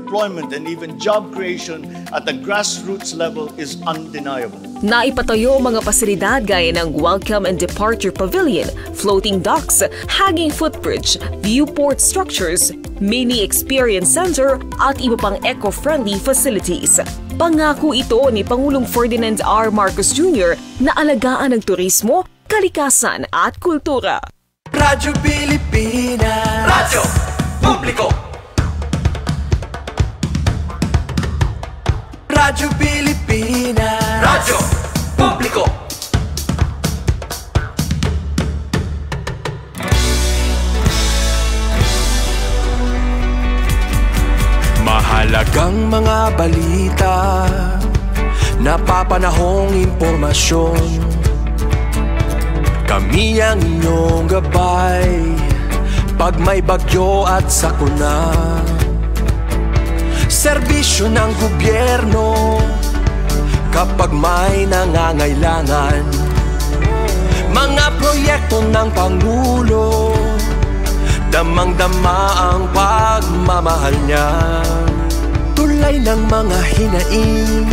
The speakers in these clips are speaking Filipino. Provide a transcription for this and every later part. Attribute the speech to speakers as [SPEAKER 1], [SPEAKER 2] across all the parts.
[SPEAKER 1] employment and even job creation at the grassroots level is undeniable.
[SPEAKER 2] Naipatayo mga pasilidad gaya ng Welcome and Departure Pavilion, floating docks, hanging footbridge, viewport structures, mini experience center at iba pang eco-friendly facilities. Pangako ito ni Pangulong Ferdinand R. Marcos Jr. na alagaan ng turismo, kalikasan at kultura.
[SPEAKER 3] Radyo Pilipinas, Radyo Publiko. Radyo Pilipinas, Radyo Publiko. Mahalagang mga balita, napapanahong impormasyon. Kami ang inyong gabay pag may bagyo at sakuna. Serbisyo ng gobyerno kapag may nangangailangan. Mga proyekto ng Pangulo, damang-dama ang pagmamahal niya. Tulay ng mga hinaing,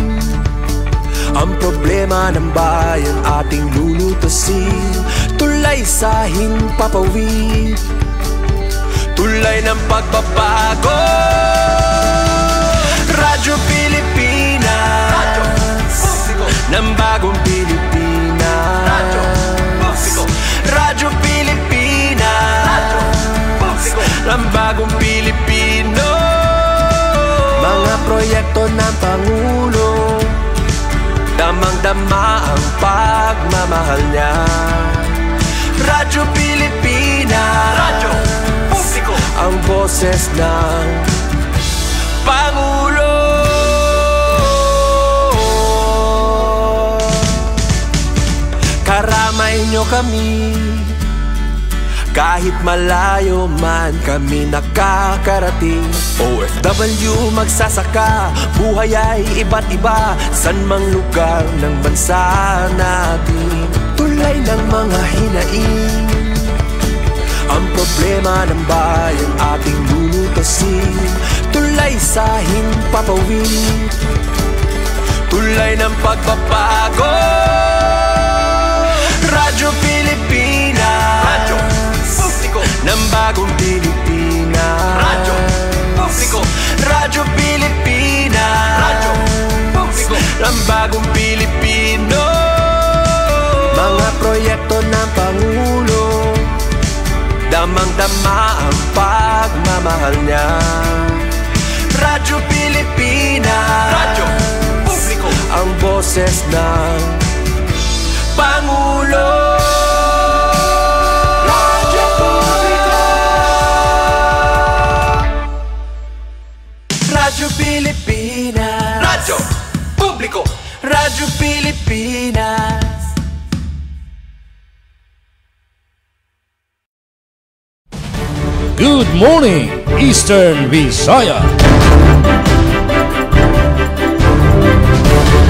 [SPEAKER 3] ang problema ng bayan ating lulutasin. Tulay sa himpapawid, tulay ng pagbabago. Radyo Pilipinas, Radyo Publiko. Ng bagong Pilipinas, Radyo Publiko. Radyo Pilipinas, Radyo Publiko. Ng bagong Pilipino. Mga proyekto ng Pangulo, damang-dama ang pagmamahal niya. Radyo Pilipinas, Radyo Publiko. Ang boses ng Pangulo. Karamay nyo kami, kahit malayo man kami nakakarating. OFW magsasaka, buhay ay iba't iba, san mang lugar ng bansa natin. Tulay ng mga hinaing, ang problema ng bayan ating lulutasin. Tulay sa himpapawid, tulay ng pagbabago. Radyo Pilipinas, Radyo Publiko. Ng bagong Pilipinas, Radyo Publiko. Radyo Pilipinas, Radyo Publiko. Ng bagong Pilipino. Mga proyekto ng Pangulo, damang-dama ang pagmamahal niya. Radyo Pilipinas, Radyo Publiko. Ang boses ng Pangulo. Radyo Publiko. Radyo Pilipinas, Radyo Publiko. Radyo Pilipinas.
[SPEAKER 4] Good morning, Eastern Visaya.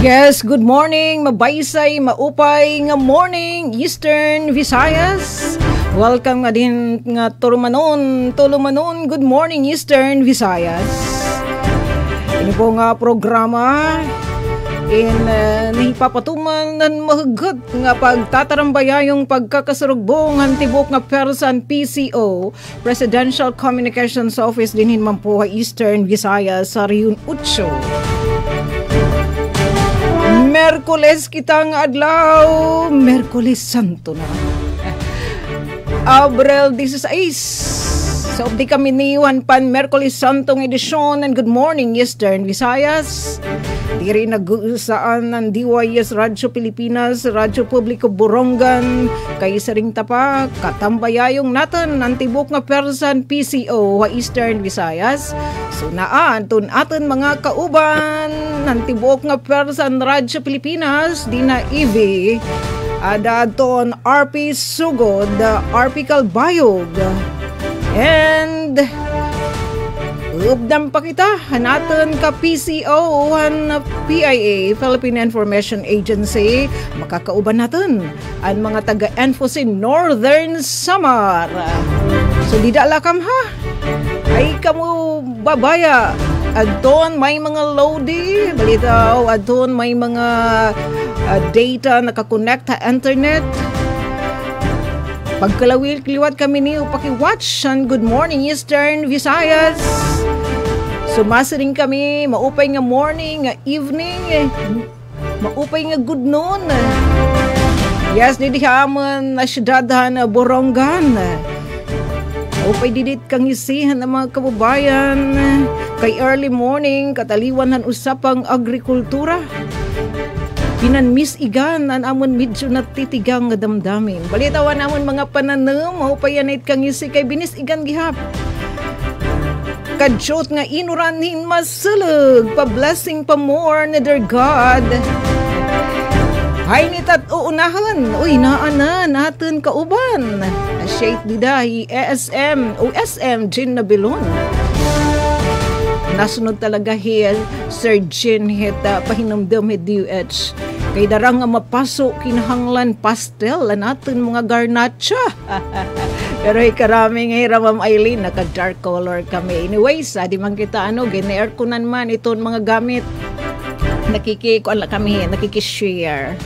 [SPEAKER 5] Yes, good morning, mabaysay, maupay nga morning, Eastern Visayas. Welcome nga din nga tulumanon, good morning, Eastern Visayas. Ini po nga programa nahipapatuman ng mahugot nga pagtatarambaya yung pagkakasarugbong ang tibok nga person PCO, Presidential Communications Office dinhin man po Eastern Visayas sa Rion 8. Merkules kitang adlaw, Merkules Santo na. Abril 16. So, di kami niwan pan Merkules Santong edisyon and good morning Eastern Visayas. Diri nag-uusaan ng DYS Radyo Pilipinas, Radyo Publiko Borongan, kay saring tapak, katambayayong natin ang tibok nga person PCO wa Eastern Visayas. So naan, atin mga kauban ng tibok nga person Radyo Pilipinas, di na EV, adaton RP Sugod, RP Calbayog, and updam pa kita, hanaton ka PCO, PIA, Philippine Information Agency, makakauban natin ang mga taga-Enfosin Northern Samar. So, di lakam ha, ay kamu babaya, adton may mga loady, balitaw, adton may mga data nakakonect sa internet. Pagkalawil-kliwat kami ni paki-watch and good morning Eastern Visayas. Sumasa rin kami, maupay nga morning, nga evening, maupay nga good noon. Yes, didi hamon na syudadahan na Borongan. Maupay didit kang isihan ng mga kababayan. Kay early morning, kataliwan ng usapang agrikultura. Pinanmis igan ang amon medyo natitigang nga damdamin. Balitawan amon mga pananam, maupayanit kang isi kay binis igan gihap. Kadyot nga inuranin masulog, pa-blessing pa more na their God. Hay nitat uunahan, uy naana natin kauban. Asyait didahi ESM o SM Gin Nabilon. Nasunod talaga hil Sir Gin hita pahinumdum hit DUH. Kay darang nga mapaso kinahanglan pastel natin mga garnacha. Pero karaming hiram Ma'am Eileen, naka-dark color kami. Anyways, di man kita gine-air ko man itong mga gamit. Nakikishare.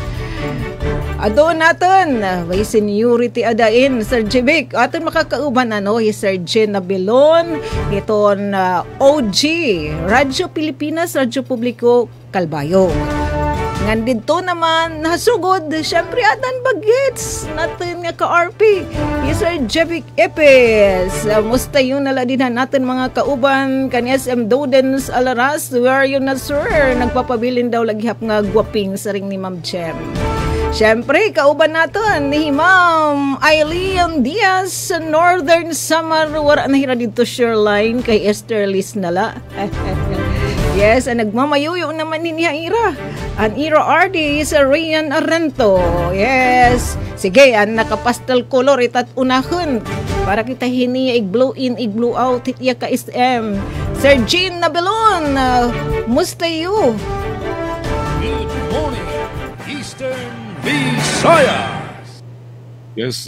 [SPEAKER 5] Adoon natin, may seniority adain, Sir Jibic. Aton makakauban Sir Gin Nabilon, itong OG, Radyo Pilipinas, Radyo Publiko, Calbayog. Ngandito naman, nasugod, syempre atan bagets natin nga ka-RP, Sir Jevic Epes. Musta yun naladinhan natin mga kauban, kan SM Dodens Alaras, where yun na sir, nagpapabilin daw laghihap nga gwaping sa ring ni Ma'am Jem. Syempre, kauban natin ni Ma'am Eileen Diaz sa Northern Samar, wala na hira dito Shoreline, kay Esther Liz nala. Yes, ang nagmamayuyo naman ni Ira. Ang Ira RD sa Rian Arento. Yes. Sige, ang nakapastel color itat unahon. Para kita hini i-blow in, i-blow out. Hitya ka SM. Sir Gin Nabilon, musta you?
[SPEAKER 4] Good morning, Eastern Visayas.
[SPEAKER 6] Yes,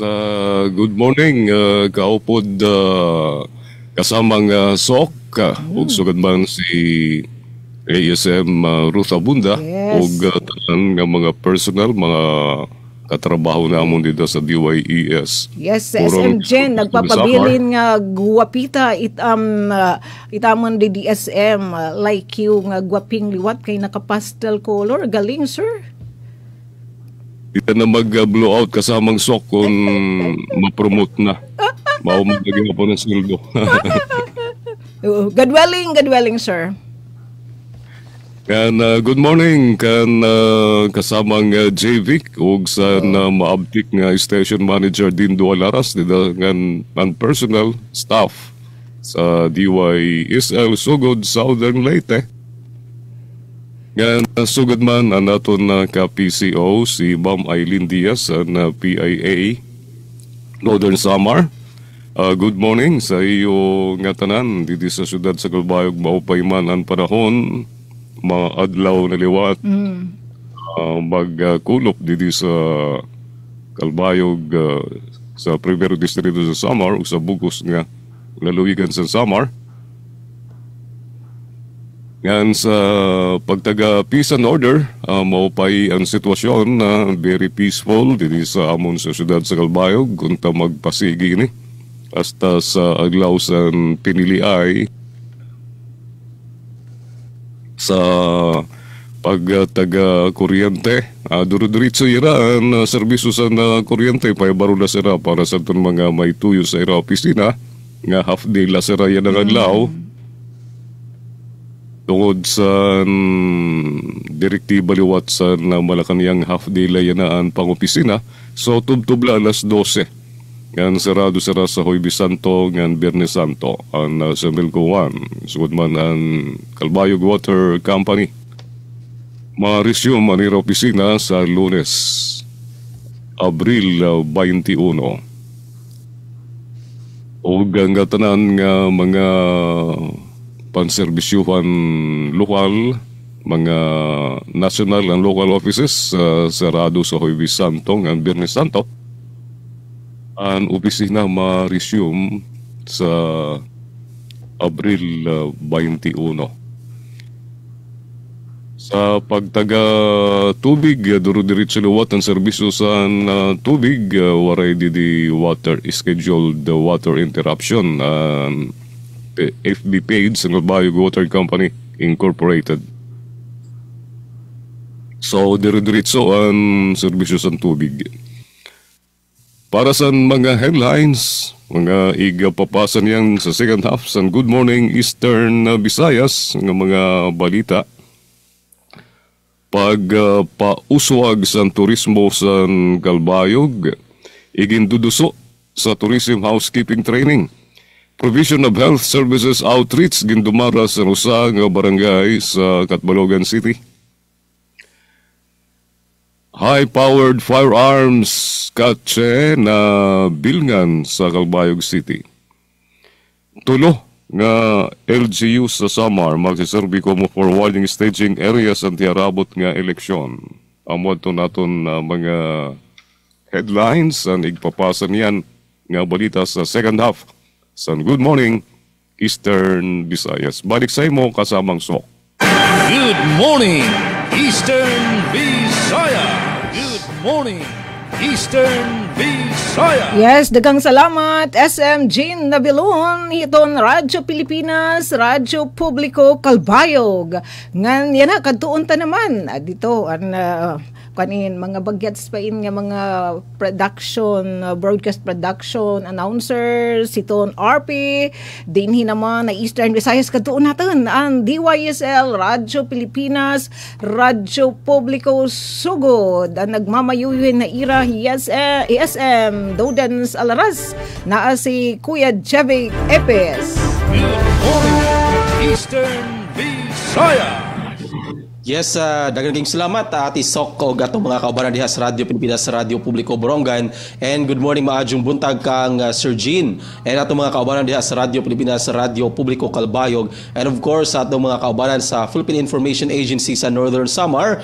[SPEAKER 6] good morning. Kaupod kasamang sok. Ug sugad man si ASM Ruth Abunda ug tanan nga mga personal, mga katrabaho namon dito sa DYES.
[SPEAKER 5] Yes, SM Jen, nagpapabilin nga guwapita itamon di DSM, like you nga guwaping liwat kay naka-pastel color. Galing, sir.
[SPEAKER 6] Dito na mag-blowout kasamang sok kung ma-promote na. Maumagagin po ng sildo.
[SPEAKER 5] Good welling, sir.
[SPEAKER 6] Kan good morning kan kasamang JVic ug sa maabtik nga station manager Dindo Alaras dito ngan ang personal staff sa DYSL Sugod Southern Leyte. Ngan sugod man ang aton ka PCO si Ma'am Eileen Diaz na PIA Northern Samar. Good morning sa iyo nga tanan dito sa syudad sa Calbayog. Maupay man ang panahon, mga adlaw na liwat, magkulop dito sa Calbayog, sa Primero Distrito sa Samar o sa Bugos nga laluigan sa Samar. Ngan sa pagtaga peace and order, maupay ang sitwasyon na very peaceful dito sa amon sa syudad sa Calbayog kunta magpasigi ni. Hasta sa aglaw sa piniliay sa pagtaga kuryente. Duro-diritso iraan serbisyo sa kuryente pay baro na sira para sa itong mga may tuyo sa ira opisina nga half day la sira yan ang aglaw. Tungod sa direktiba liwat sa Malacanang half day la yan ang pang-opisina. So tubtubla alas 12. Ngan sarado sira sa Huwebes Santo ngan Biyernes Santo ang sa Milcoan. Sugod man ang Calbayog Water Company. Ma-resume ang ira opisina sa Lunes, Abril 21. O ang tanan nga mga panserbisyuhan lokal, mga national and local offices sarado sa Huwebes Santo ngan Biyernes Santo. Ang opisina ma-resume sa Abril 21. Sa pagtaga tubig, duro-diretso liwat ang serbisyo sa tubig, waray di water scheduled water interruption. FB page ng Kalbayog Water Company Incorporated. So, duro-diretso ang serbisyo sa tubig. Para sa mga headlines, mga igapapasan yan sa second half sa Good Morning Eastern Visayas, ng mga balita. Pauswag sa turismo sa Kalbayog, iginduduso sa Tourism Housekeeping Training. Provision of Health Services Outreach gindumara sa usa nga barangay sa Catbalogan City. High-powered firearms katse na bilngan sa Kalbayog City. Tulo nga LGU sa Samar magsiserbi ko mo forwarding staging area sa tiarabot nga eleksyon. Amod to naton mga headlines ang igpapasan yan nga balita sa second half sa Good Morning Eastern Visayas. Balik sa imo kasamang Sok.
[SPEAKER 4] Good morning, Eastern Visayas. Good morning, Eastern Visayas.
[SPEAKER 5] Yes, dagang salamat SM Jean Nabilon, hiton Radyo Pilipinas, Radyo Publiko Kalbayog. Ngan yan na kadtuon ta naman dito an kanin mga bagyats pa in nga mga production, broadcast production announcers, siton RP dinhi naman na Eastern Visayas kadtuon natin ang DYSL, Radyo Pilipinas, Radyo Publiko Sugod, ang nagmamayuyin na ira ESM Dodens Alaras, naa si Kuya Jevic Epes.
[SPEAKER 4] Good morning, Eastern Visayas.
[SPEAKER 7] Yes, daghang king salamat ati Sok o gatong mga kaubanan diha sa Radyo Pilipinas, sa Radyo Publiko Borongan, and good morning maadjong buntag kang Sir Jean and atong mga kaubanan diha sa Radyo Pilipinas, sa Radyo Publiko Kalbayog, and of course sa atong mga kaubanan sa Philippine Information Agency sa Northern Samar,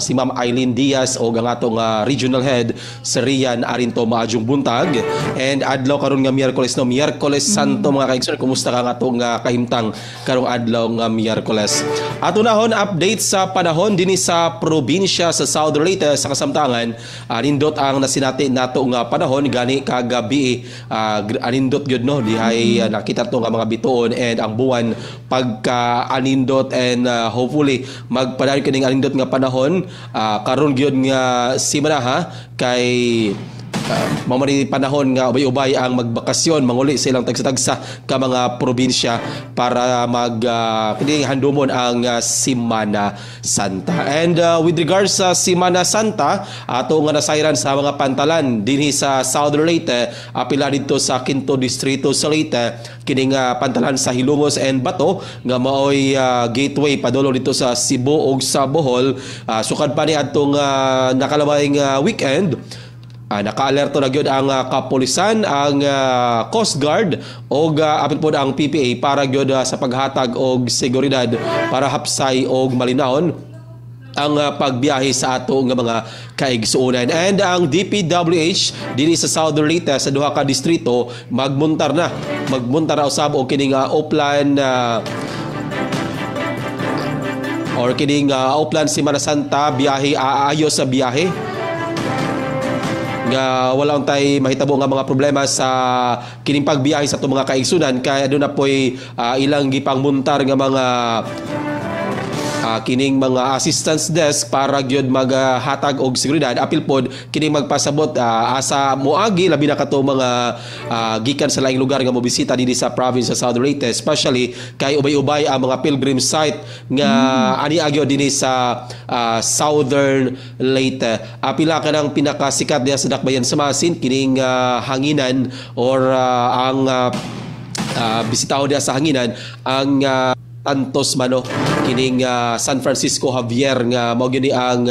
[SPEAKER 7] si Ma'am Eileen Diaz o ang atong regional head sa Rian Arinto maadjong buntag, and adlaw karon nga Miyerkules no, Miyerkules Santo mga kaigsoon. Kumusta ka nga atong kahimtang karong adlaw nga Miyerkules? Ato nahon update sa panahon dinhi sa probinsya sa Southern Leyte sa kasamtangan. Nindot ang nasinati nato nga panahon gani kagabi, anindot gyud no dihay nakita to nga mga bituon and ang buwan pagka anindot, and hopefully magpadayon kining anindot nga panahon karon gyud nga simana ha kay mamari panahon nga ubay-ubay ang magbakasyon, manguli silang tagsa-tagsa ka mga probinsya para handumon ang Semana Santa. And with regards sa Semana Santa, ato nga nasayran sa mga pantalan dinhi sa Southern Leyte, apila dito sa Quinto Distrito sa Leyte, kining pantalan sa Hilongos and Bato nga maoy gateway padulong dito sa Cebu ug sa Bohol. Sukad pa ni adtong nakalawayng weekend, naka-alerto na gyud ang kapulisan, ang Coast Guard o apil po ang PPA para gyud sa paghatag og seguridad para hapsay og malinawon ang pagbiyahe sa ato nga mga kaigsuonan. And ang DPWH dinhi sa Southern Leyte sa duha ka distrito magmuntar na usab og kining Oplan or kining Oplan Semana Santa biyahe aayo sa biyahe nga wala tay mahitabo nga mga problema sa kining pagbiyahe sa itong mga kaigsunan, kaya doon na po'y ilang gipangmuntar nga mga kining mga assistance desk para gyud maghatag og seguridad. Apil pod kining magpasabot asa moagi labi na kato mga gikan sa laing lugar nga mobisita dinhi sa province sa Southern Leyte, especially kay ubay-ubay ang mga pilgrim site nga ani agyo dinhi sa Southern Leyte. Apila ka ng pinakasikat diha sa Dakbayan sa Masin kining hanginan or ang bisitaho diha sa hanginan ang Santos Mano kining San Francisco Javier nga mao gyud ang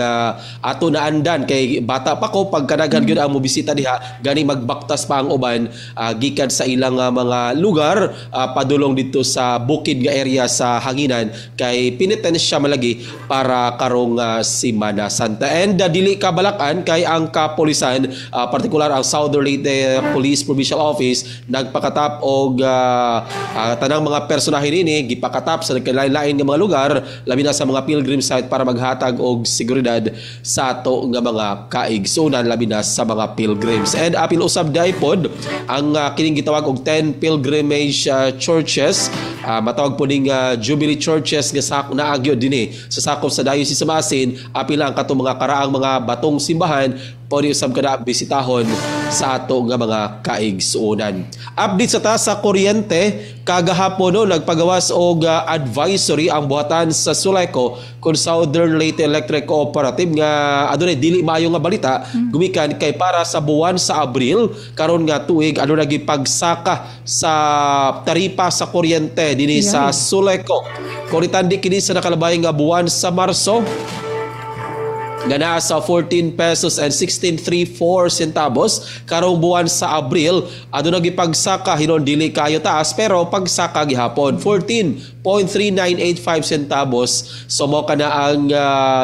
[SPEAKER 7] ato naandan kay bata pa ko pagkadaghan gyud ang mobisita diha gani magbaktas pa ang uban gikan sa ilang mga lugar padulong dito sa bukid nga area sa hanginan kay pinitensya malagi para karong Semana Santa. And dili kabalakan kay ang kapulisan partikular ang Southern Leyte Police Provincial Office nagpakatap og tanang mga personahe nini gipakatap sa nagkalain-lain nga mga lugar lugar labi na sa mga pilgrim site para maghatag og seguridad sa ato nga mga kaigsunan labi na sa mga pilgrims. And apil usab daypod ang kining gitawag og 10 pilgrimage churches, matawag po ning Jubilee churches nga naagyo dinhi sa sakop sa Diocese sa Masin. Apil ang katong mga karaang mga batong simbahan pwede usab kada bisitahon sa ato nga mga kaigsuonan. Update sa taas sa kuryente, kagahapon no nagpagawas og advisory ang buhatan sa Suleco kung Southern Leyte Electric Cooperative nga adunay dili maayo nga balita gumikan kay para sa buwan sa Abril karon nga tuig adunay gipagsaka sa taripa sa kuryente dinhi sa Suleco. Kung itandi kini sa nakalabay nga buwan sa Marso nga naa sa 14 pesos and 16.34 centavos, karong buwan sa Abril aduna gipagsaka hinon dili kayo taas pero pagsaka gihapon 14.3985 centavos. So mo kana ang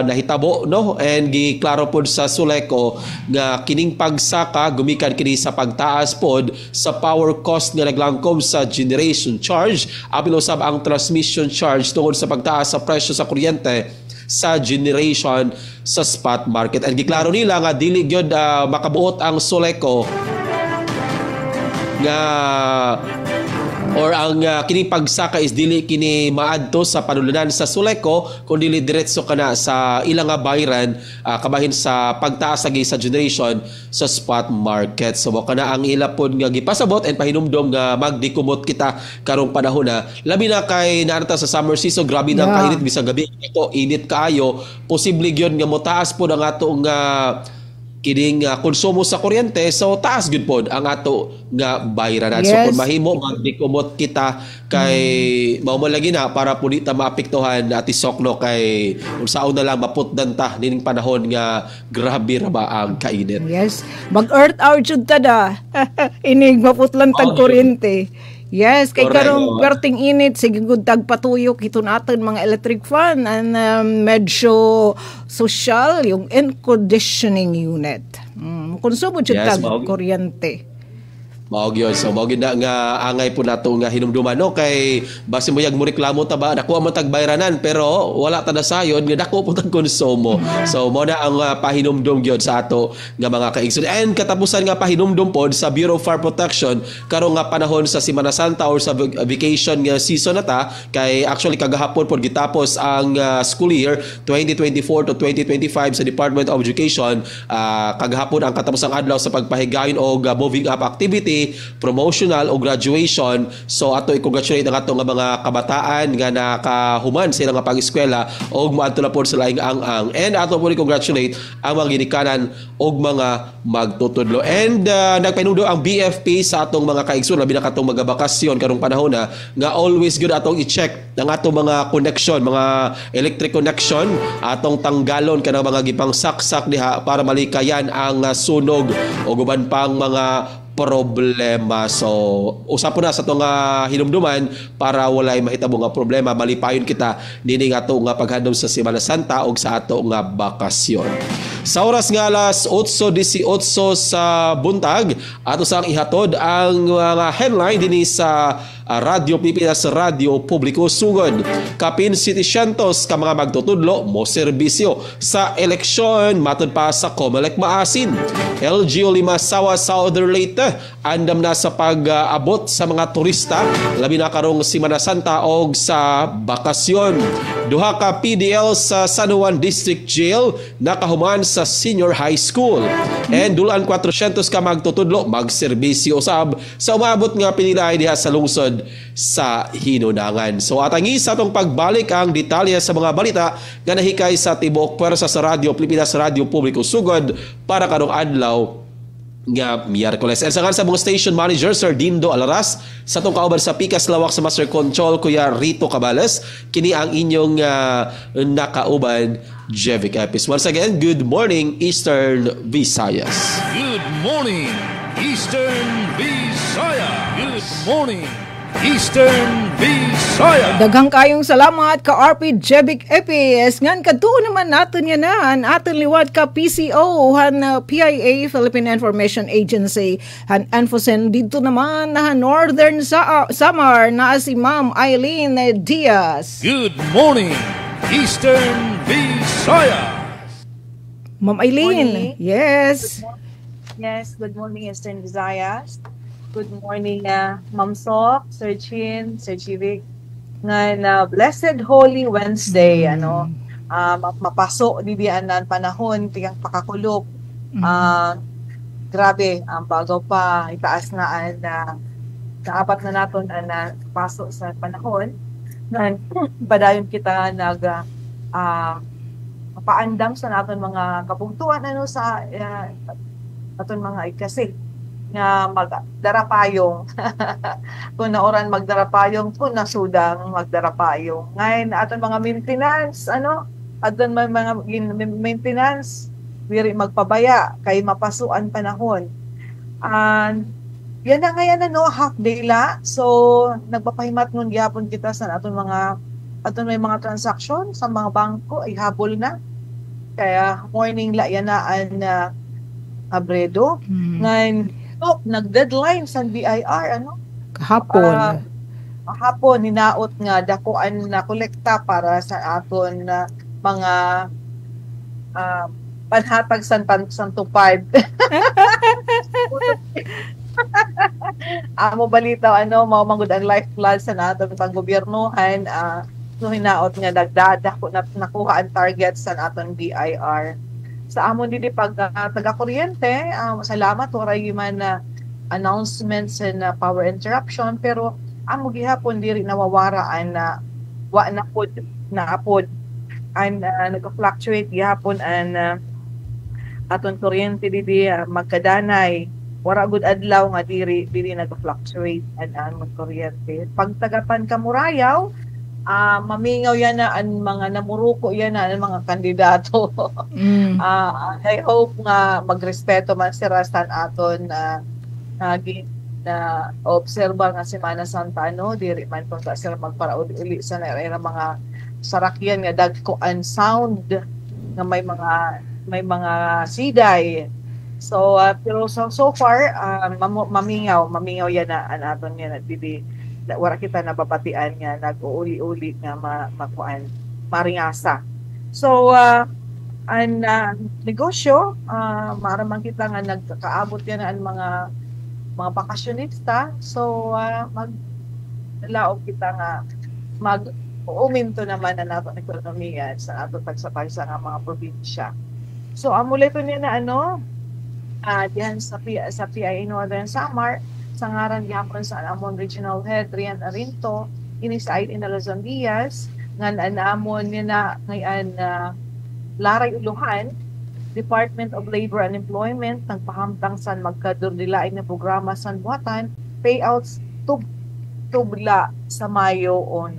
[SPEAKER 7] nahitabo no, and giklaro pod sa Suleco nga kining pagsaka gumikan kini sa pagtaas pod sa power cost nga naglangkob sa generation charge apil usab ang transmission charge tungod sa pagtaas sa presyo sa kuryente sa generation sa spot market. And giklaro nila nga dili gyud makabuot ang Suleco nga or ang kining pagsaka is dili kini maadto sa panulunan sa Suleco kundi dili diretso kana sa ilang nga bayran kabahin sa pagtaas lagi sa generation sa spot market. So kana ang ila pod nga gipasabot and pahinumdom nga magdikumot kita karong panahon na labi na kay naarta sa summer season grabe na kainit bisag gabi ito init kaayo posible gyud nga motaas pod ang ato nga kining konsumo sa kuryente, so taas gud pod ang ato nga bayranan. So kung mahimo magdikumot kita kay mao mo lagi na para pud ta maapektuhan ati Sokno kay unsaon na lang maputdan ta nining panahon nga grabe ra ba ang kainit.
[SPEAKER 5] Yes, mag-earth hour jud ta da. Inig maputlan tag kuryente. Yes, kay karong perting init sige gud tag patuyok ito natin mga electric fan and medyo social yung air conditioning unit. Konsumo jud tag kuryente.
[SPEAKER 7] Maog yun. So, maog yun na nga angay po nato nga hinumduman. No? Kay base mo yung mureklamo ta ba, nakuha mo tagbayranan, pero wala ta na sayon, nga nakuha po tag konsumo. So, mo na ang pahinumdum yun sa ato nga mga kaigsoon. And katapusan nga pahinumdum po sa Bureau of Fire Protection, karong nga panahon sa Semana Santa or sa vacation nga season na ta, kay actually kagahapon po gitapos ang school year 2024 to 2025 sa Department of Education. Kagahapon ang katapusang adlaw sa pagpahigayon o moving up activity, promotional o graduation. So ato i-congratulate ang ato nga mga kabataan nga nakahuman sa ilang nga pag-eskwela o maadto na po sa laing ang-ang. And ato po i-congratulate ang mga ginikanan o mga magtutudlo. And nagpahinudo ang BFP sa atong mga kaigsoon labi na katong magabakasyon karong panahon na nga always good atong i-check ang atong mga connection, mga electric connection, atong tanggalon kanang mga gipang saksak diha para malikayan ang sunog o guban pang mga problema. So usapon na sa itong hinumduman para walay mahitabo nga problema, malipayon kita dini nga ito nga paghandom sa Semana Santa o sa ato nga bakasyon. Sa oras nga alas 8:18 sa buntag, ato sang ihatod ang mga headline dini sa Radyo Pilipinas, Radyo Publiko Sugod. Kapin 700 ka mga magtutudlo mo serbisyo sa eleksyon matod pa sa Comelec Maasin. LGU Limasawa, Southern Leyte andam na sa pag-abot sa mga turista labi na karong Semana Santa o sa bakasyon. Duha ka PDL sa San Juan District Jail nakahuman sa senior high school. And dulan 400 ka magtutudlo magserbisyo usab sa umabot nga pinilay diha sa lungsod sa Hinunangan. So atangi sa atong pagbalik ang detalye sa mga balita nga nahikay sa tibuok pwersa sa Radyo Pilipinas, Radyo Publiko Sugod para karong adlaw nga Miyerkules. And sa mga station manager Sir Dindo Alaras, sa itong kauban sa Pikas Lawak sa Master Control Kuya Rito Cabales, kini ang inyong nakauban Jevic Epis. Once again, good morning Eastern Visayas.
[SPEAKER 4] Good morning Eastern Visayas. Good morning Eastern Visayas.
[SPEAKER 5] Daghang kayong salamat ka RP Jevic Epis. Ngan kadto naman natin yan na atin liwat ka PCO han PIA Philippine Information Agency han Enfosen dito naman na Northern Samar na si Ma'am Eileen Diaz.
[SPEAKER 4] Good morning Eastern Visayas.
[SPEAKER 5] Ma'am Eileen.
[SPEAKER 8] Morning.
[SPEAKER 5] Yes.
[SPEAKER 8] Yes, good morning, Eastern Visayas. Good morning, Ma'am Sok, Sir Chin, Sir Chivik. Na Blessed Holy Wednesday, mapaso di dianan panahon, tiyang pakakulog. Grabe, ang bago pa, itaas na kaapat na naton na paso sa panahon. Padayon kita paandam sa naton mga kapungtuan sa naton mga ikasi nga magdarapayong kung naoran magdarapayong kung nasudang magdarapayong ngayon aton mga maintenance aton mga maintenance diri magpabaya kay mapasuan panahon and yan na ngayon half day la so nagpapahimat nun gyapon kita sa aton may mga transaction sa mga bangko ay habol na kaya morning la yan na abredo ngayon nag-deadline sa BIR kahapon hinaot nga dakuan na kolekta para sa aton mga panhatag san tupad amo balita mao manggod ang life plan sa naton panggobyernohan so hinaot nga nagdadako na nakuha ang target sa aton BIR sa amon dili pag taga-kuryente salamat waray man announcements and power interruption pero amo gihapon diri nawawaraan na wa na pod naapod and nag-fluctuate gihapon and aton kuryente dili magkadanay wara gud adlaw nga diri nag-fluctuate ang kuryente pag tagapan kamurayaw mamingaw yan na ang mga namuruko yan na ang mga kandidato. I hope nga magrespeto man si Rastan aton na obserba nga Semana Santa diri man kung sila magparauli sa mga sarakyan nga dagko and sound nga may mga siday. So pero so far mamingaw yan na an aton nga dili wala kita nababatian nga nag-uuli-uli nga makuan maringasa. So ang negosyo maramang kita nga nagkakaabot yan ang mga bakasyonista. So maglaog kita nga mag-uminto naman na nato ng ekonomiya sa ato pagsapagsa nga mga probinsya. So amuleto niya na diyan sa PIA Northern Samar sa ngaran gihapon sa amon Regional Head Rian Arinto ini sa Luzon Diaz nga naamon niya na ngayon Laray Uluhan Department of Labor and Employment nagpahamtang sa magkadurdilain na programa sa buhatan payouts tubla sa Mayo 1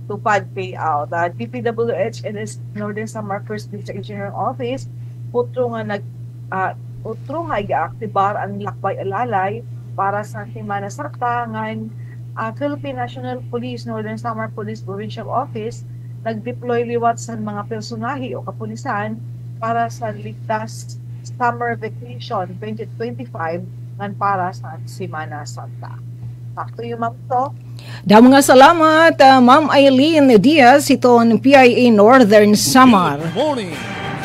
[SPEAKER 8] tupad payout DPWH and its Northern Samar First District Engineering Office utro nga i-aktibar ang lakbay alalay para sa Semana Santa ngan Philippine National Police Northern Samar Police Provincial Office nag-deploy liwat sa mga personahe o kapulisan para sa ligtas summer vacation 2025 ngan para sa Semana Santa. Back to you, Ma'am To.
[SPEAKER 5] Mga salamat, Ma'am Eileen Diaz, iton PIA Northern Samar.
[SPEAKER 4] Good morning,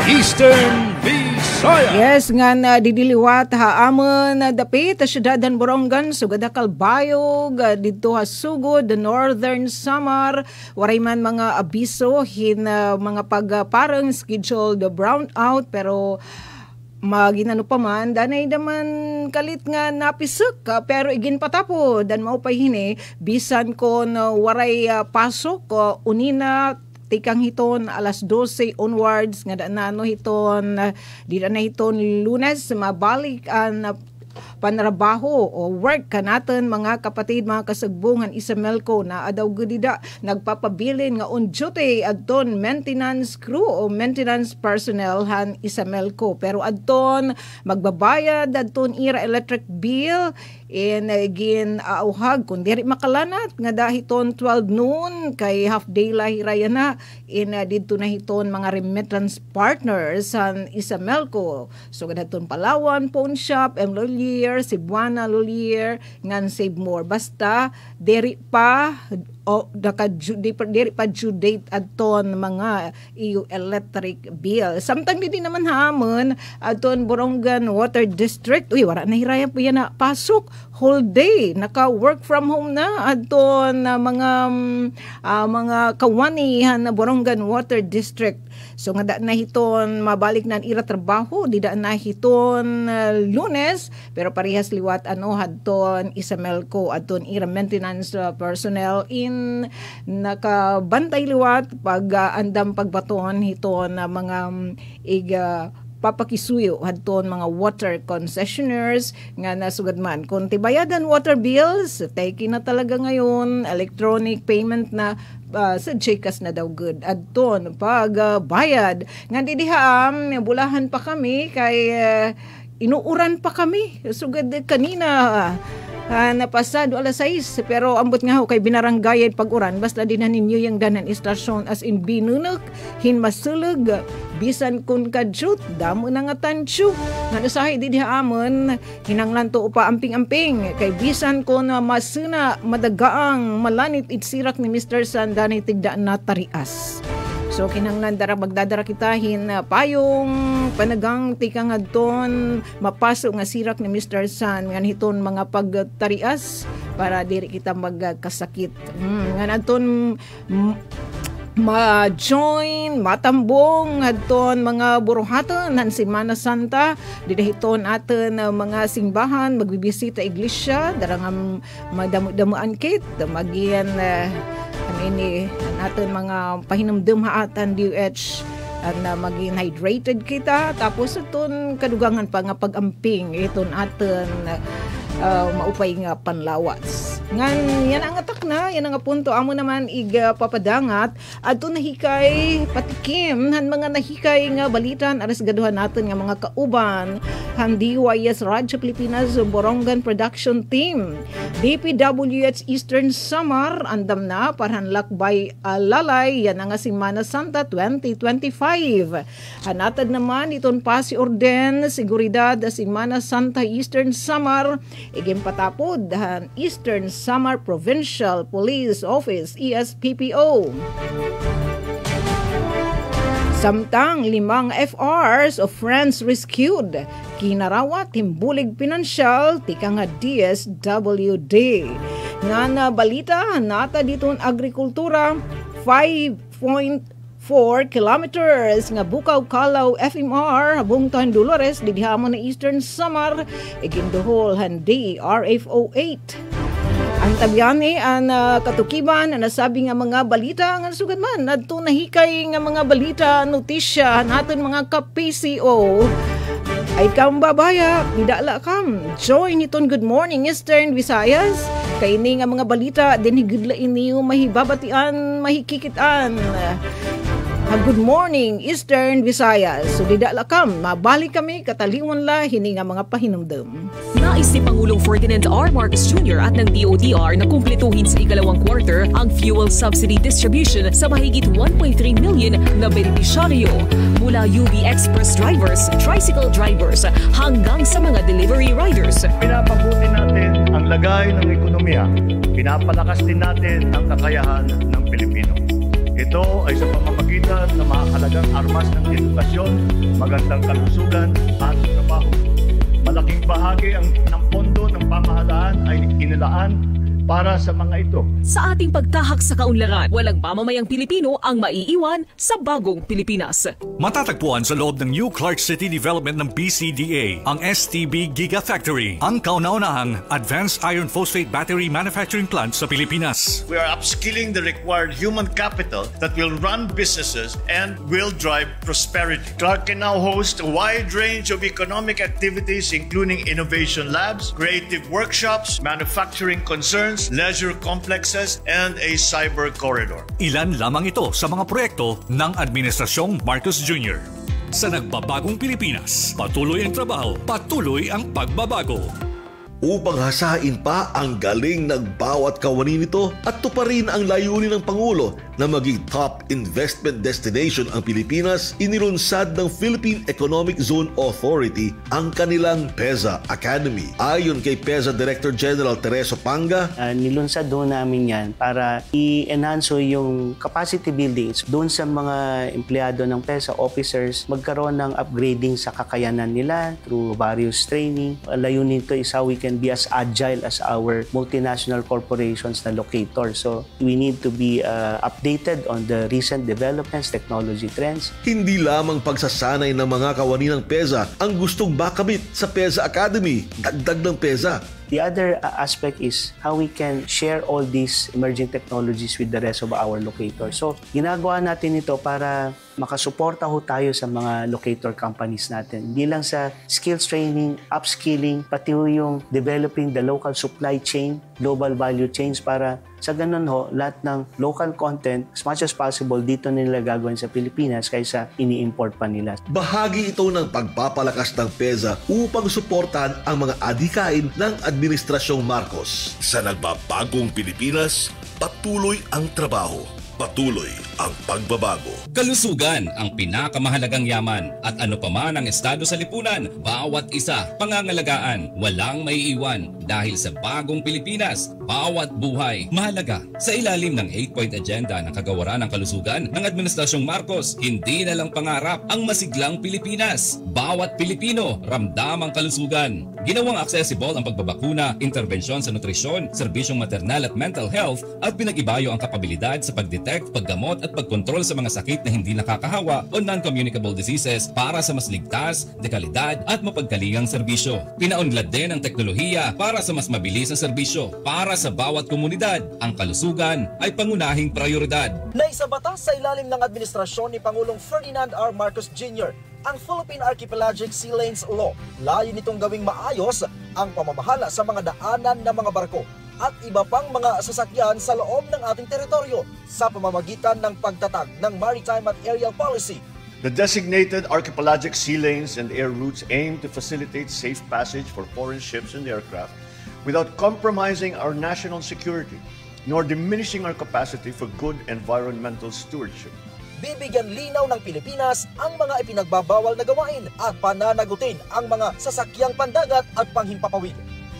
[SPEAKER 4] Eastern Visayas.
[SPEAKER 5] Yes, nga didiliwat haamon dapit sa syudadan Borongan sugad Kalbayog didto sugod Northern Samar waray man mga abiso mga pagparang scheduled brownout pero maginano pa man danay daman kalit nga napisek pero igin patapo dan mao pa hini bisan kon waray pasok unina tikang hiton alas 12 onwards nga danano hiton di na hiton Lunes mabalik ang panrabaho o work kanaton mga kapatid mga kasagbungan Isamelco na adaw gudida nagpapabilin nga on duty adton maintenance crew o maintenance personnel han Isamelco pero adton magbabayad adton ira electric bill gin auhag kung diri makalanat nga dahiton 12 noon kay half day lahiraya na didto na hiton mga remittance partners san Isamelco so gadaton Palawan Pawn Shop Lolier Cebuana Lolier ngan Save More basta diri pa diri pa due date adton mga EU electric bill. Samtang di naman hamon adton Borongan Water District. Uy, wala na hiraya po yan na pasok. Whole day naka work from home na adton mga kawanihan na Borongan Water District. So nga na hiton mabalik na ira trabaho, di na hiton Lunes, pero parehas liwat hadton Isamelco adton ira maintenance personnel in nakabantay liwat pag andam pagbaton hiton mga papakisuyo hadton mga water concessionaires nga nasugad man kung tibayadan water bills, take na talaga ngayon electronic payment na sa Gcash na daw good adton pag bayad nga didiham bulahan pa kami kay inuuran pa kami sugad kanina napasado alas 6 pero ambot nga ho kay binaranggayan pag-uran basta din ninyo yung danan istasyon as in binunok hinmasulog bisan kun kadjut damo na nga tansyo nga nasahay di amon hinanglan to upa amping-amping kay bisan kun masuna madagaang malanit itsirak ni Mr. Sandani tigda na tarias. So kinanglan dara magdadara kitahin payong panagang tikang adton mapasok nga sirak ni Mr. San nga hiton mga pagtarias para diri kita magkasakit. Nga adton ma-join, matambong adton mga buruhaton nan Semana Santa didahiton aton mga simbahan magbibisita iglesia darang madamu-damuan kit magian ini natin mga pahinumdum haatan DOH na maging hydrated kita tapos itong kadugangan pa nga pag-amping itong aton maupay nga panlawas. Ngan yan ang atak na, yan ang punto amo naman papadangat adto nahikay patikim han mga nahikay nga balitan aras gaduhan natin nga mga kauban han DYS Radyo Pilipinas Borongan Production Team DPWH Eastern Samar andam na parhan lakbay lalay yan nga Semana Santa 2025 hanatad naman iton pa si Orden Seguridad Semana Santa Eastern Samar igim patapod han Eastern Samar Provincial Police Office ESPPO. Samtang 5 FRs of friends rescued kinarawa timbulig pinansyal tika nga DSWD. Nga na balita nata ditong agrikultura 5.4 kilometers nga Bukaw-Kalaw FMR habungtan Dolores didihamon na Eastern Samar iginduhol handi RFO 8. Ang tabyani ang katukiban na nasabi nga mga balita nga sugad man adto nahikay nga mga balita notisya naton mga ka-PCO ay kambabaya bidala kam join iton Good Morning Eastern Visayas kay ini nga mga balita dinhigudla iniyo mahibabatian mahikikitan. Good morning Eastern Visayas. So didala kam mabalik kami kataliwan la hini nga mga pahinumdum.
[SPEAKER 2] Nais ni Pangulong Ferdinand R. Marcos Jr. at ng DOTR na kumpletuhin sa ikalawang quarter ang fuel subsidy distribution sa mahigit 1.3 million na benepisyaryo mula UV Express drivers, tricycle drivers hanggang sa mga delivery riders.
[SPEAKER 1] Pinapabuti natin ang lagay ng ekonomiya. Pinapalakas din natin ang kakayahan ng Pilipino. Ito ay sa pamamagitan ng mahalagang armas ng edukasyon, magandang kalusugan at trabaho. Malaking bahagi ng pondo ng pamahalaan ay inilaan para sa mga ito.
[SPEAKER 2] Sa ating pagtahak sa kaunlaran, walang mamamayang Pilipino ang maiiwan sa bagong Pilipinas.
[SPEAKER 4] Matatagpuan sa loob ng New Clark City Development ng BCDA, ang STB Gigafactory, ang kauna-unahang advanced iron phosphate battery manufacturing plant sa Pilipinas.
[SPEAKER 1] We are upskilling the required human capital that will run businesses and will drive prosperity. Clark can now host a wide range of economic activities including innovation labs, creative workshops, manufacturing concerns, leisure complexes, and a cyber corridor.
[SPEAKER 4] Ilan lamang ito sa mga proyekto ng Administrasyong Marcos Jr. Sa nagbabagong Pilipinas, patuloy ang trabaho, patuloy ang pagbabago.
[SPEAKER 9] Upang hasain pa ang galing ng bawat kawani nito at tuparin ang layunin ng Pangulo na maging top investment destination ang Pilipinas, inilunsad ng Philippine Economic Zone Authority ang kanilang PEZA Academy. Ayon kay PEZA Director General Tereso Panga,
[SPEAKER 10] nilunsad doon namin yan para i-enhance yung capacity buildings doon sa mga empleyado ng PEZA officers, magkaroon ng upgrading sa kakayanan nila through various training. Layunin nito is how we can be as agile as our multinational corporations na locator. So we need to be updated on the recent developments, technology trends.
[SPEAKER 9] Hindi lamang pagsasanay ng mga kawani ng PEZA ang gustong makamit sa PEZA Academy, dagdag ng PEZA.
[SPEAKER 10] The other aspect is how we can share all these emerging technologies with the rest of our locators. So, ginagawa natin ito para makasuporta ho tayo sa mga locator companies natin. Hindi lang sa skills training, upskilling, pati ho yung developing the local supply chain, global value chains para sa ganun ho, lahat ng local content, as much as possible, dito nila gagawin sa Pilipinas kaysa ini-import pa nila.
[SPEAKER 9] Bahagi ito ng pagpapalakas ng PEZA upang suportahan ang mga adhikain ng Administrasyong Marcos. Sa nagbabagong Pilipinas, patuloy ang trabaho, patuloy ang pagbabago.
[SPEAKER 11] Kalusugan ang pinakamahalagang yaman at ano pa man ang estado sa lipunan, bawat isa pangangalagaan, walang maiiwan dahil sa bagong Pilipinas, bawat buhay mahalaga. Sa ilalim ng 8-point agenda ng kagawaran ng kalusugan ng Administrasyong Marcos, hindi na lang pangarap ang masiglang Pilipinas. Bawat Pilipino ramdam ang kalusugan. Ginawang accessible ang pagbabakuna, interbensyon sa nutrisyon, serbisyong maternal at mental health at pinag-ibayo ang kapabilidad sa pagdetect, paggamot at pagkontrol sa mga sakit na hindi nakakahawa o non-communicable diseases para sa mas ligtas, dekalidad at mapagkalingang serbisyo. Pinaunlad din ang teknolohiya para sa mas mabilis na serbisyo. Para sa bawat komunidad, ang kalusugan ay pangunahing prioridad.
[SPEAKER 12] Naisabatas sa ilalim ng administrasyon ni Pangulong Ferdinand R. Marcos Jr. ang Philippine Archipelagic Sea Lanes Law. Layo nitong gawing maayos ang pamamahala sa mga daanan ng mga barko at iba pang mga sasakyan sa loob ng ating teritoryo sa pamamagitan ng pagtatag ng Maritime at Aerial Policy.
[SPEAKER 1] The designated archipelagic sea lanes and air routes aim to facilitate safe passage for foreign ships and aircraft without compromising our national security, nor diminishing our capacity for good environmental stewardship.
[SPEAKER 12] Bibigyan linaw ng Pilipinas ang mga ipinagbabawal na gawain at pananagutin ang mga sasakyang pandagat at panghimpapawid.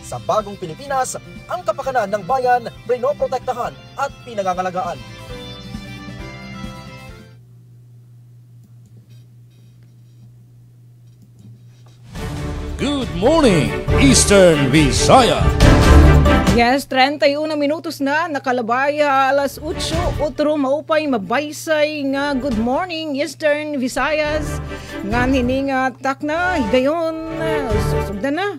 [SPEAKER 12] Sa bagong Pilipinas, ang kapakanan ng bayan pinoprotektahan at pinangangalagaan.
[SPEAKER 13] Good morning, Eastern Visaya.
[SPEAKER 5] Yes, 31 minutos na nakalabaya alas 8, otro maupay mabaysay nga good morning Eastern Visayas. Ngan hininga takna higayon susugdan na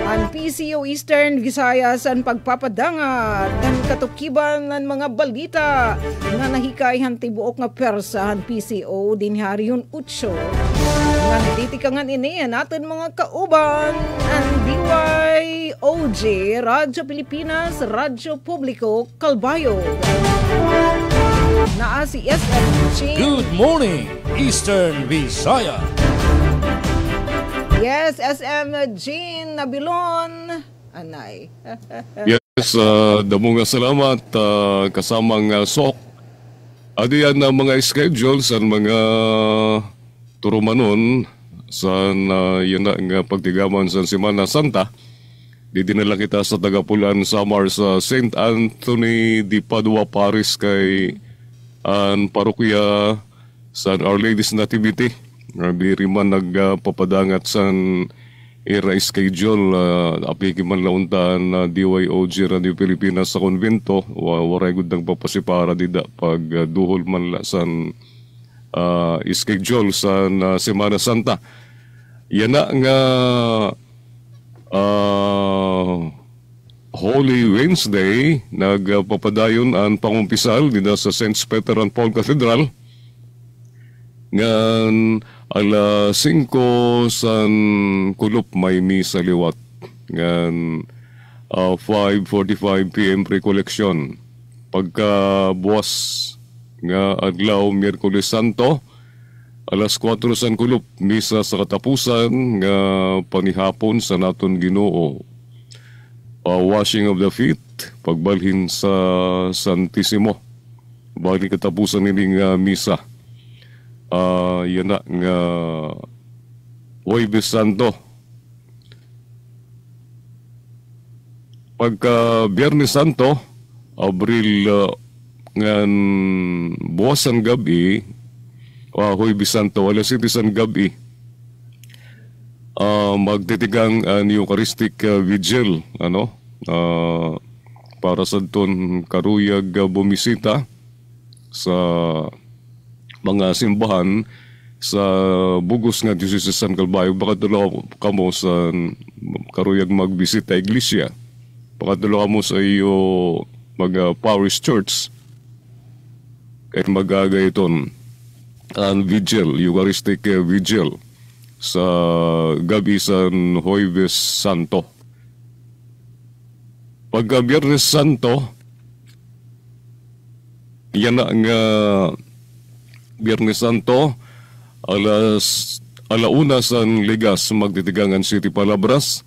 [SPEAKER 5] ang PCO Eastern Visayas ang pagpapadangat ng katukiban ng mga balita nga nahikayhan tibuok nga persa ang PCO din hari yun 8. Ngan titikangan ini natin mga kauban ang DYOJ Radyo Pilipinas, Radyo Publiko, Calbayog. Naa si SM Jean.
[SPEAKER 13] Good morning, Eastern Visaya.
[SPEAKER 5] Yes, SM Jean Nabilon. Anay.
[SPEAKER 6] Yes, damo nga salamat kasamang SOC. Adiyan na mga schedules ang mga turumanon sa yun na nga pagtigaman sa Semana Santa. Didinala kita sa Tagapulan, Samar sa St. Anthony de Padua Paris kay ang parokya sa Our Lady's Nativity. Biri man nagpapadangat sa era schedule, apiki man launtaan na DYOG Radio Pilipinas sa konvento. Waray gud nang papasipara dida pag duhol man la sa schedule sa Semana Santa. Yan na nga Holy Wednesday, nagpapadayon ang pangumpisal dito sa St. Peter and Paul Cathedral. Ngan alas 5 sa Kulop may misa liwat. Ngan 5:45 p.m. recollection. Pagka buwas nga adlaw Miyerkules Santo, alas 4 sa Kulop, misa sa katapusan nga panihapon sa naton Ginoo. Washing of the feet, pagbalhin sa Santissimo. bali katapusan nining misa. Yan na nga Huwebes Santo. Pagka Biyernes Santo, Abril ngan buwasan gabi, Huwebes Santo, alas 7 gabi, magtitigang an Eucharistic Vigil, para sa ton karuyag bumisita sa mga simbahan sa bugos nga Diocese sa San Calbayog. Pakatulo kamo sa karuyag magbisita iglesia. Pakatulo kamo sa iyo mag-parish church. Kahit mag-agayton ang vigil, Eucharistic Vigil sa gabi sa Huwebes Santo. Pagka Biyernes Santo, yan na nga Biyernes Santo, alauna san Ligas magtitigangan City Palabras,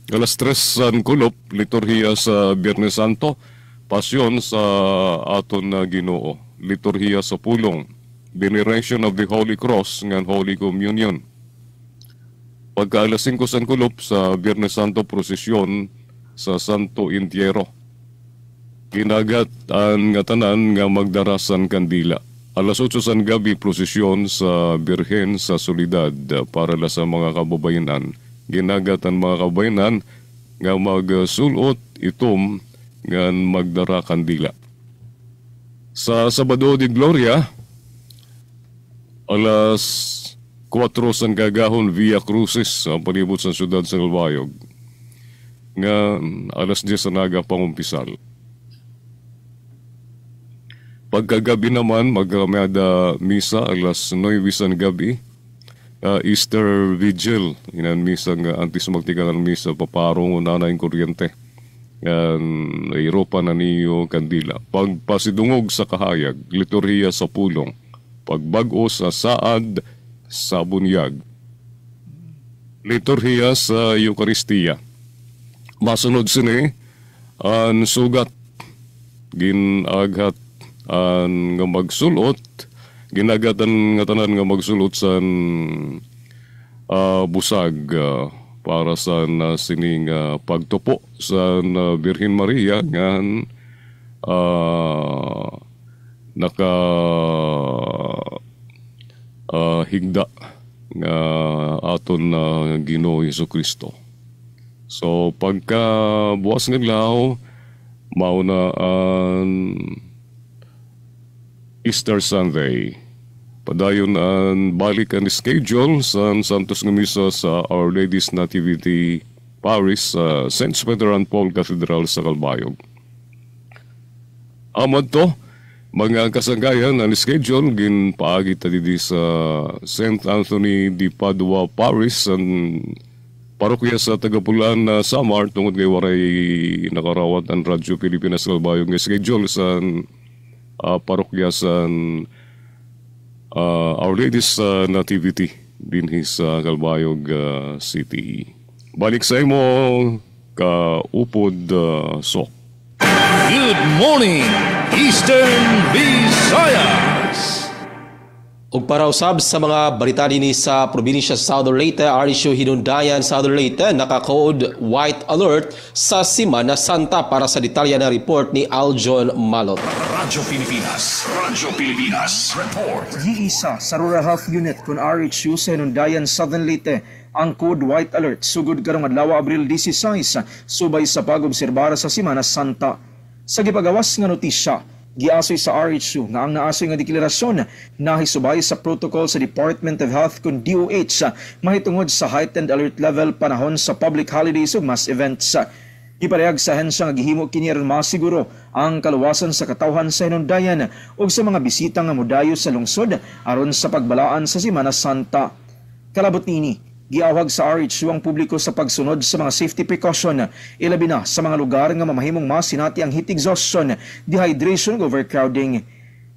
[SPEAKER 6] alas 3 san Kulop, liturhiya sa Biyernes Santo, pasyon sa aton na Ginoo, liturhiya sa pulong, veneration of the Holy Cross ngan Holy Communion. Pagka alas 5 san Kulop sa Biyernes Santo, prosesyon sa Santo Entierro. Kinagat ang nga tanan nga magdarasan kandila. Alas 8 san gabi, prosesyon sa Birhen sa Solidad para la sa mga kababayanan. Ginagat ang mga kababayanan nga magsulot itom nga magdara kandila. Sa Sabado de Gloria, alas 4 san gagahon Via Crucis sa palibot sa siyudad sa Calbayog. Nga alas 10 san aga pangumpisal. Pagkagabi naman, magkamada misa alas 9 san gabi, Easter Vigil, inan misa nga antis magtigangan misa, paparong unana yung kuryente. Yan, Europa na niyo kandila. Pagpasidungog sa kahayag, liturhiya sa pulong, pagbago sa saad sa bunyag, liturhiya sa Eucharistia. Masunod sini, ang sugat, ginaghat, nga magsulot, ginagatan nga tanan nga magsulot sa busag para sa sining pagtupo sa Birhen Maria nga higda nga aton na Ginoo Jesucristo. So pagka buwas ng law, mauna ang Easter Sunday. Padayon ang balik ang schedule sa Santos nga Misa sa Our Lady's Nativity Parish sa St. Peter and Paul Cathedral sa Calbayog. Amad to, mga kasanggayan ang schedule ginpaagi ta didi sa St. Anthony de Padua Parish ang parokya sa Tagapulan na Samar tungod kay waray nakarawat ang Radyo Pilipinas Calbayog nga schedule sa parokya sa Our Lady's Nativity din sa Calbayog City. Balik sa imo kaupod Sok.
[SPEAKER 13] Good morning, Eastern Visayas!
[SPEAKER 7] Ug para usab sa mga balita dinhi sa probinsya sa Southern Leyte, RSU Hinundayan, Southern Leyte, naka-code white alert sa Semana Santa. Para sa detalye na report ni Aljon Malot.
[SPEAKER 14] Radyo Pilipinas report.
[SPEAKER 12] Giisa sa Rural Health Unit kun RHU sa Hinundayan, Southern Leyte ang code white alert sugod karong adlaw Abril 16 subay sa pag-obserbara sa Semana Santa. Sa gipagawas nga notisya, giasoy sa RHU nga ang naasoy nga deklarasyon nahisubay sa protocol sa Department of Health kun DOH mahitungod sa heightened alert level panahon sa public holidays ug mass events. Iparehag sa hensya nga gihimo kini aron masiguro ang kaluwasan sa katawhan sa Hinundayan ug sa mga bisita nga modayo sa lungsod aron sa pagbalaan sa Semana Santa. Kalabot nini, giawhag sa RHU ang publiko sa pagsunod sa mga safety precaution, ilabi na sa mga lugar nga mamahimong masinati ang heat exhaustion, dehydration ug overcrowding.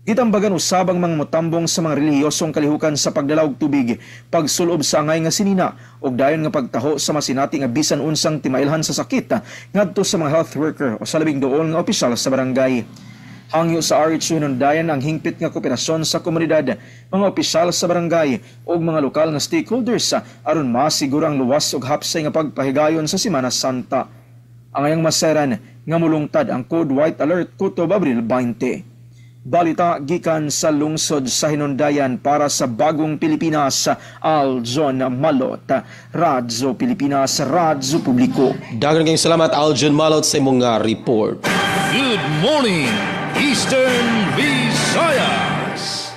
[SPEAKER 12] Gitambagan usab ang mga motambong sa mga relihiyosong kalihukan sa pagdala og tubig, pagsulob sa angay nga sinina ug dayon nga pagtaho sa masinati nga bisan unsang timailhan sa sakit ngadto sa mga health worker o sa labing duol nga opisyal sa barangay.
[SPEAKER 14] Hangyo sa RH hinundayan ang hingpit nga kooperasyon sa komunidad, mga opisyal sa barangay ug mga lokal nga stakeholders aron masiguro ang luwas ug hapsay nga pagpahigayon sa Semana Santa. Ang ayang maseran nga mulungtad ang Code White Alert kutob Abril 20. Balita gikan sa lungsod sa hinundayan para sa Bagong Pilipinas, Aljon Malot. Radyo Pilipinas, Radyo Publiko.
[SPEAKER 7] Daghang salamat Aljon Malot sa imong report.
[SPEAKER 13] Good morning, Eastern Visayas.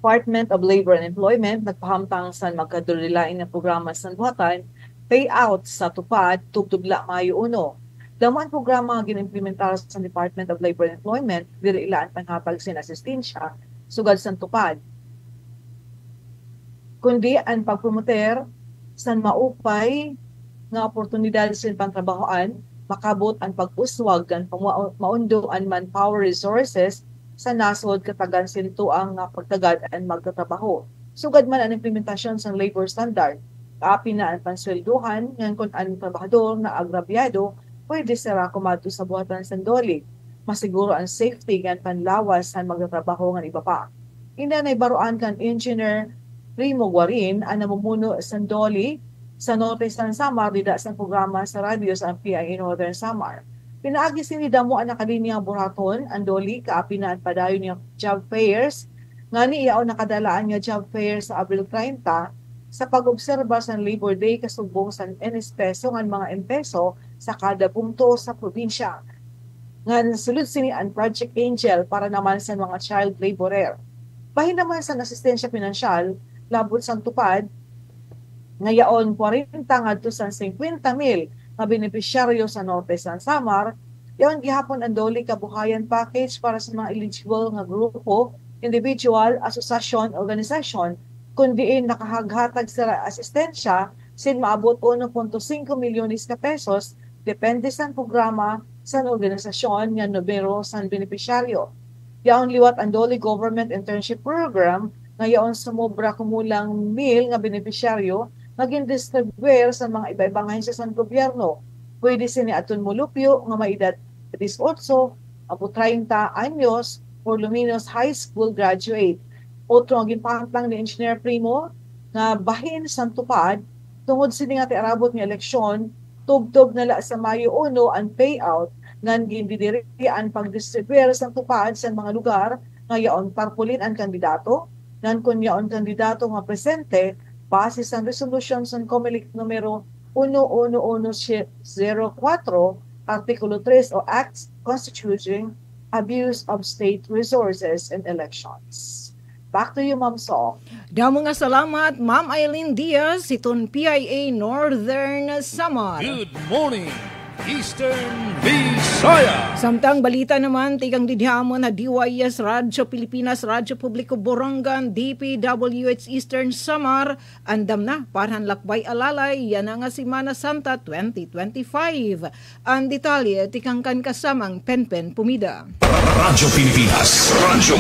[SPEAKER 8] Department of Labor and Employment nagpahamtang sa magkadurilain na programa sa buhatan, payout sa tupad, tugtugla Mayo 1. Daman programa ginimplementar sa Department of Labor and Employment, diri ilaan panghatag sin asistensya, sugad sa tupad. Kundi ang pagpromoter sa maupay nga oportunidad sa pantrabahoan, makabot ang pag-uswag kan maundo ang manpower resources sa nasod katagan sinto ang pagtagad ang magtatrabaho. Sugad man ang implementasyon sa labor standard, kaapi na ang panswelduhan ngan kun ang trabahador na agrabyado pwede sira kumadto sa buhatan sa doli. Masiguro ang safety ngan panlawas ang magtatrabaho ngan iba pa. Ina na baruan kan Engineer Primo Guarin ang namumuno sa doli sa Norte San Samar dida sa programa sa radyo sa PIA Northern Samar. Pinaagi sinidamo ang nakalinya buraton ang doli kaapi na ang padayon niya job fairs ngani iyaw nakadalaan niya job fair sa Abril 30 sa pag-obserba sa Labor Day kasubong sa NS-peso ng mga M-peso sa kada punto sa probinsya. Ngan sulod sini ang Project Angel para naman sa mga child laborer. Bahin naman sa asistensya pinansyal, labot sa tupad, ngayon 40 ngadto sa 50,000 na benepisyaryo sa Norte San Samar, yaon gihapon ang doli kabuhayan package para sa mga eligible nga grupo, individual, asosasyon, organisasyon, kundiin nakahaghatag sa asistensya sin maabot 1.5 milyones ka pesos depende sa programa sa organisasyon nga numero sa benepisyaryo. Yaon liwat ang Doli Government Internship Program nga yaon sumobra kumulang 1,000 nga benepisyaryo maging distribuer sa mga iba-ibang ahensya sa gobyerno. Pwede sini aton mulupyo nga may edad 18 abo 30 anyos or luminos high school graduate. Otro ang ginpangtang ni Engineer Primo nga bahin sa tupad tungod sini nga tiarabot nga eleksyon tubtob na la sa Mayo 1 ang payout ngan gindidirian pagdistribuer sa tupad sa mga lugar nga yaon tarpulin ang kandidato ngan kun yaon kandidato nga presente base sa resolution sa COMELEC numero 11104 Artikulo 3 o Acts Constituting Abuse of State Resources in Elections. Back to you, Ma'am So.
[SPEAKER 5] Damo nga salamat, Ma'am Eileen Diaz, iton PIA Northern Samar.
[SPEAKER 13] Good morning, Eastern Visayas.
[SPEAKER 5] Samtang balita naman, tigang didhamon na DYS Radyo Pilipinas, Radyo Publiko Borongan, DPWH Eastern Samar, andam na parang lakbay alalay, yan nga Semana Santa 2025. Ang detalye, tikangkan kasamang Penpen Pumida.
[SPEAKER 13] Radyo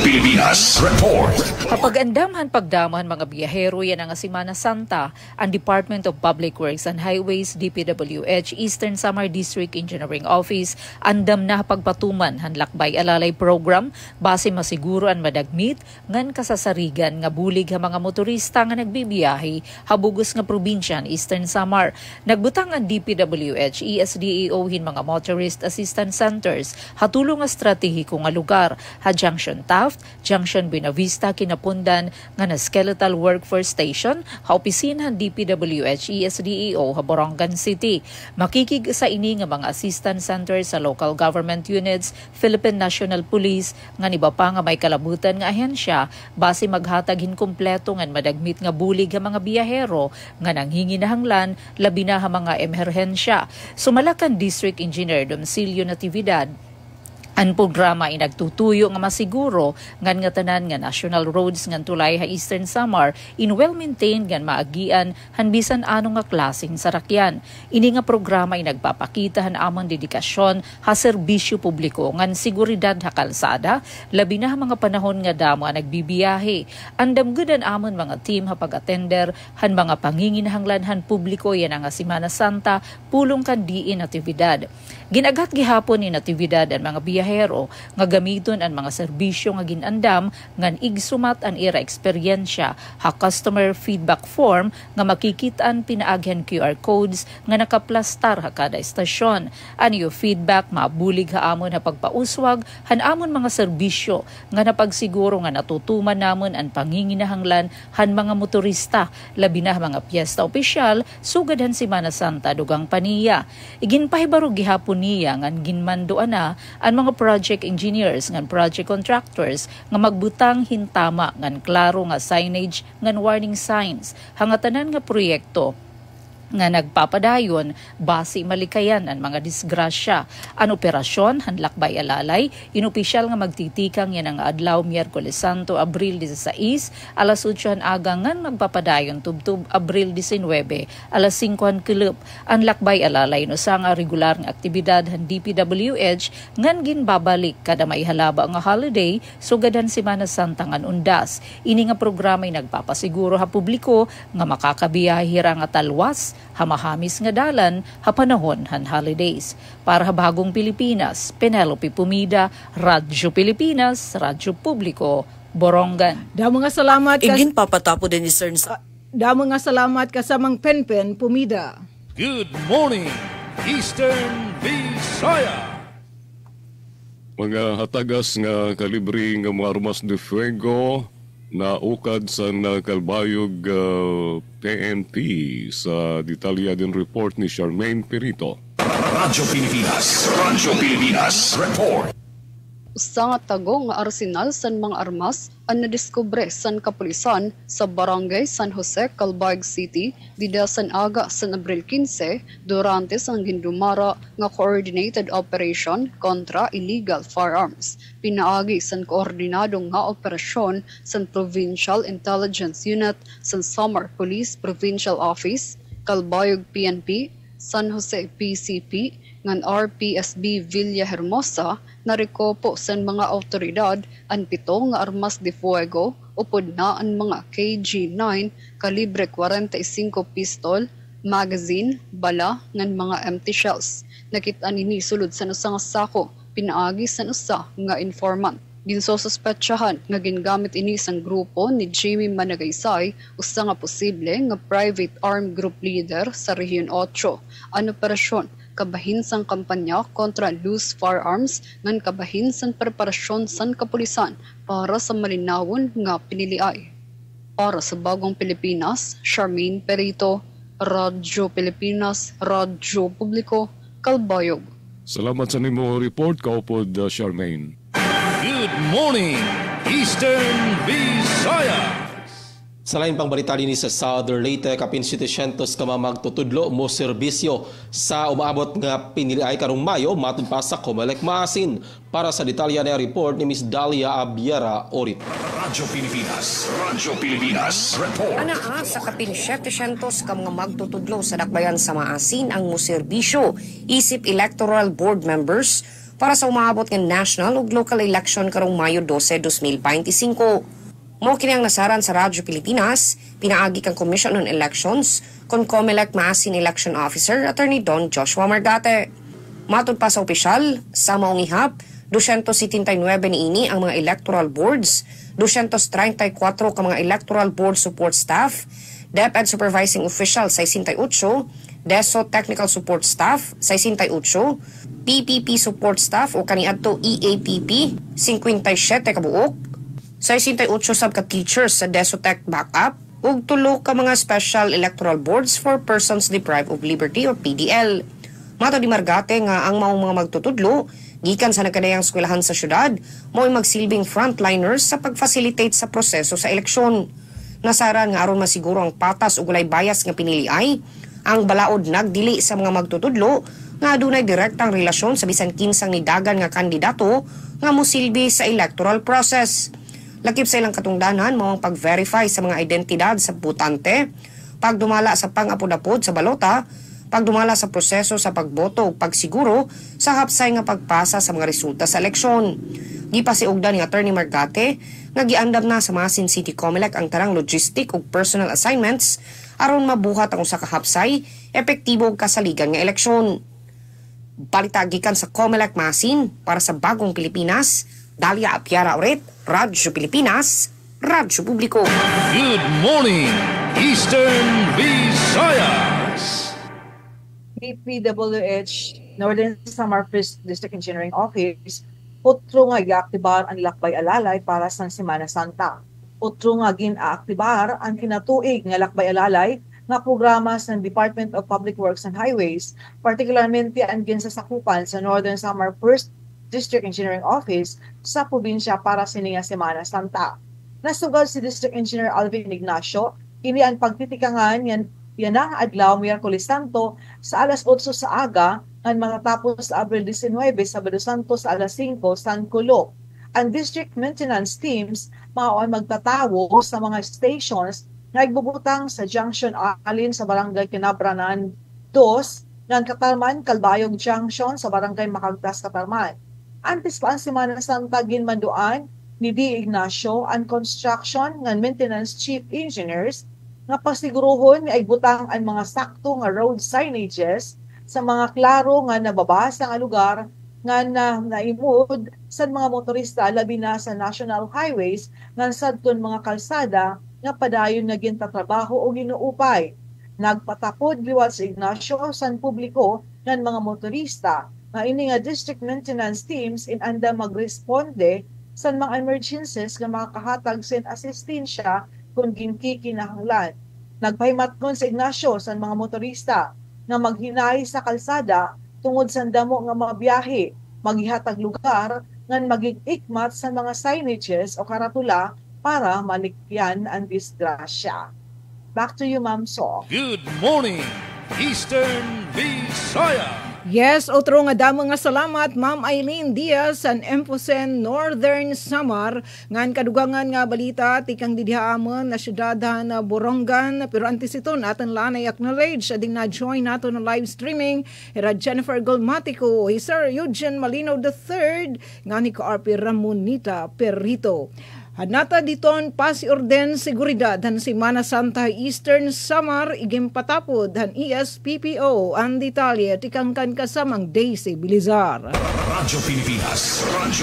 [SPEAKER 13] Pilipinas, report.
[SPEAKER 15] Kapag andamhan pagdaman mga biyahero yan ang Semana Santa, ang Department of Public Works and Highways, DPWH Eastern Samar District Engineering Office, andam na pagpatuman han lakbay alalay program, base masiguro ang madagmit, ngan kasasarigan nga bulig ha mga motorista nga nagbibiyahe, habugos nga probinsyan Eastern Samar. Nagbutang ang DPWH, ESDAO hin mga motorist assistance centers, hatulong nga estratehiko nga lugar, ha Junction Taft, Junction Buenavista, Kinapundan, nga na Skeletal Workforce Station, ha opisinahan DPWH, ESDAO, ha Borongan City. Makikig sa ini nga mga assistance centers sa local government units, Philippine National Police, nga iba pa nga may kalabutan nga ahensya, base maghatag hin kompleto nga madagmit nga bulig nga mga biyahero, nga nanghingi na hanglan, labi na ha mga emerhensya. Sumalakan District Engineer Domicilio Natividad, ang programa ay nagtutuyo nga masiguro ngan nga tanan nga national roads ngan tulay ha Eastern Samar in well-maintained ngan maagian hanbisan ano nga klaseng sarakyan. Ini nga programa ay nagpapakita han amon dedikasyon ha serbisyo publiko ngan seguridad ha kalsada, labi na ha mga panahon nga damo ang nagbibiyahe. Andam gudan amon mga team ha pag-attender han mga panginginahanglan han publiko yan nga Semana Santa pulong kan diin aktibidad. Ginagat gihapon ni natividad ang mga biyahero nga gamiton ang mga serbisyo nga ginandam ngan igsumat ang ira eksperyensya ha customer feedback form nga makikitaan pinaagyan QR codes nga nakaplastar ha kada estasyon. Aniyo feedback mabulig haamon ha pagpauswag hanamon mga serbisyo nga napagsiguro nga natutuman namon ang panginginahanglan han mga motorista labi na mga piyesta opisyal sugadhan Semana Santa dugang paniya. Iginpahibaro gihapon niya ngan ginmandoan na ang mga project engineers ngan project contractors nga magbutang hintama ngan klaro nga signage ngan warning signs hangatanan nga proyekto nga nagpapadayon base malikayan ang mga disgrasya. Ang operasyon hanlakbay alalay inopisyal nga magtitikang yan ang adlaw Miyerkules Santo Abril 16 alas 8 agang ngan magpapadayon tubtub Abril 19 alas 5 kilop. Ang lakbay alalay no sa nga regular nga aktibidad han DPWH ngan ginbabalik kada may halaba nga holiday sugadan Semana Santa ngan undas. Ini nga programa ay nagpapasiguro ha publiko nga makakabiyahira nga talwas hamahamis nga dalan ha panahon han holidays. Para ha Bagong Pilipinas, Penelope Pumida, Radyo Pilipinas, Radyo Publiko, Borongan.
[SPEAKER 5] Damo nga salamat
[SPEAKER 16] Igin papatapo din ni Sir
[SPEAKER 5] Damo nga salamat kasamang Penpen Pumida.
[SPEAKER 13] Good morning, Eastern Visayas.
[SPEAKER 6] Mga hatagas nga kalibre nga mga armas de fuego na ukad sa Kalbayog PNP sa detalyadong report ni Charmaine Perito.
[SPEAKER 13] Radyo Pilipinas Report.
[SPEAKER 17] Usa nga tago nga arsenal san mga armas ang nadiskubre san kapulisan sa barangay San Jose, Calbayog City, dida san aga san Abril 15 durante sang gindumara nga coordinated operation kontra illegal firearms. Pinaagi san koordinadong nga operasyon san Provincial Intelligence Unit san Samar Police Provincial Office, Calbayog PNP, San Jose PCP, ngan RPSB Villahermosa, narikopo san mga awtoridad ang 7 nga armas de fuego upod na ang mga KG-9 kalibre 45 pistol, magazine, bala ngan mga empty shells. Nakita nini sulod sa usa nga sako pinaagi sa usa nga informant. Ginsususpetsahan nga gingamit ini sang grupo ni Jimmy Managaysay, usa nga posible nga private armed group leader sa Region 8. Ang operasyon kabahin sang kampanya kontra loose firearms ngan kabahin sang preparasyon sang kapulisan para sa malinawon nga piniliay. Para sa Bagong Pilipinas, Charmaine Perito, Radyo Pilipinas, Radyo Publiko, Calbayog.
[SPEAKER 6] Salamat sa nimo report kaupod Charmaine.
[SPEAKER 13] Good morning, Eastern Visayas.
[SPEAKER 7] Sa lain pang balita din sa Southern Leyte, kapin 700 ka magtutudlo mo serbisyo sa umaabot nga piniliay karong Mayo matud pa sa Comelec Maasin. Para sa detalya na report ni Miss Dalia Abiera Orit.
[SPEAKER 13] Radyo Pilipinas Report.
[SPEAKER 18] Anaa sa kapin 700 ka mga magtutudlo sa dakbayan sa Maasin ang mo serbisyo isip electoral board members para sa umaabot ng national ug local election karong Mayo 12, 2025. Mo kini ang nasaran sa Radyo Pilipinas, pinaagi kang Commission on Elections, kon Comelec Maasin Election Officer, Attorney Don Joshua Margate. Matud pa sa opisyal, sa maong ihap, 279 niini ang mga electoral boards, 234 ka mga electoral board support staff, DepEd Supervising Official 68, DESO Technical Support Staff 68, PPP Support Staff o kaniadto EAPP 57 kabuok, 68 sab ka teachers sa DESO Tech Backup ug 3 ka mga special electoral boards for persons deprived of liberty or PDL. Mato di Margate nga ang maong mga magtutudlo gikan sa nagkadayang eskwelahan sa syudad mo'y magsilbing frontliners sa pag-facilitate sa proseso sa eleksyon. Nasaran nga aron masiguro ang patas ug walay bias nga piniliay, ang balaod nagdili sa mga magtutudlo nga adunay direktang relasyon sa bisan kinsang nidagan nga kandidato nga mosilbi sa electoral process. Lakip sa ilang katungdanan mao ang pag-verify sa mga identidad sa botante, pagdumala sa pang-apod-apod sa balota, pagdumala sa proseso sa pagboto ug pagsiguro sa hapsay nga pagpasa sa mga resulta sa eleksyon. Gipasiugdan ni Attorney Margate nga giandam na sa Maasin City Comelec ang tarang logistic ug personal assignments aron mabuhat ang usa ka hapsay, epektibo ug kasaligan nga eleksyon. Balita gikan sa Comelec Masin para sa Bagong Pilipinas. Dalia Apiara ulit, Radyo Pilipinas, Radyo Publiko.
[SPEAKER 13] Good morning, Eastern Visayas.
[SPEAKER 8] DPWH Northern Samar First District Engineering Office utro nga i-aktibar ang lakbay alalay para sa Semana Santa. Utro nga gin-aaktibar ang kinatuig nga lakbay alalay nga programa sa Department of Public Works and Highways, particularmente ang ginsasakupan sa Northern Samar First District Engineering Office sa probinsya para sa niya Semana Santa. Nasugod si District Engineer Alvin Ignacio, ini ang pagtitikangan yan ang adlaw Miyerkules Santo sa alas 8 sa aga ang matatapos sa Abril 19 Sabado Santo sa alas 5 San Culo. Ang district maintenance teams maoon magtatawo sa mga stations na igbubutang sa Junction Alin sa Barangay Kinabranan 2, ng Katarman, Calbayog Junction sa Barangay Makagtas, Katarman. Antes pa ang Semana Santa ginmanduan ni D. Ignacio ang construction ng maintenance chief engineers nga pasiguruhon nga igbutang ang mga sakto nga road signages sa mga klaro nga nababasa nga lugar nga naimod sa mga motorista labi na sa national highways nga sadton mga kalsada nga padayon nga gintatrabaho o ginuupay. Nagpatapod liwat sa Ignacio sa publiko ng mga motorista nga ini nga district maintenance teams inanda magresponde sa mga emergencies nga makakahatag sen asistensya kung ginkikinahanglan. Nagpahimatgon sa Ignacio sa mga motorista nga maghinay sa kalsada tungod sa damo nga mga biyahe, maghihatag lugar nga magigikmat sa mga signages o karatula para malikyan ang disgrasya. Back to you, Ma'am So.
[SPEAKER 13] Good morning, Eastern Visayas.
[SPEAKER 5] Yes, otro nga damo nga salamat Ma'am Eileen Diaz and Emposen Northern Samar ngan kadugangan nga balita tikang didihaamon na syudadhan na Borongan pero antes ito natin lanay acknowledge ading na-join nato na live streaming era Jennifer Golmatico, Sir Eugene Malino III nga ni Ka-RP Ramonita Perrito. Hanata diton pasi orden seguridad han Semana Santa Eastern Samar igim patapod han ESPPO ang detalye tikangkan kasamang Daisy Bilizar.
[SPEAKER 13] Radyo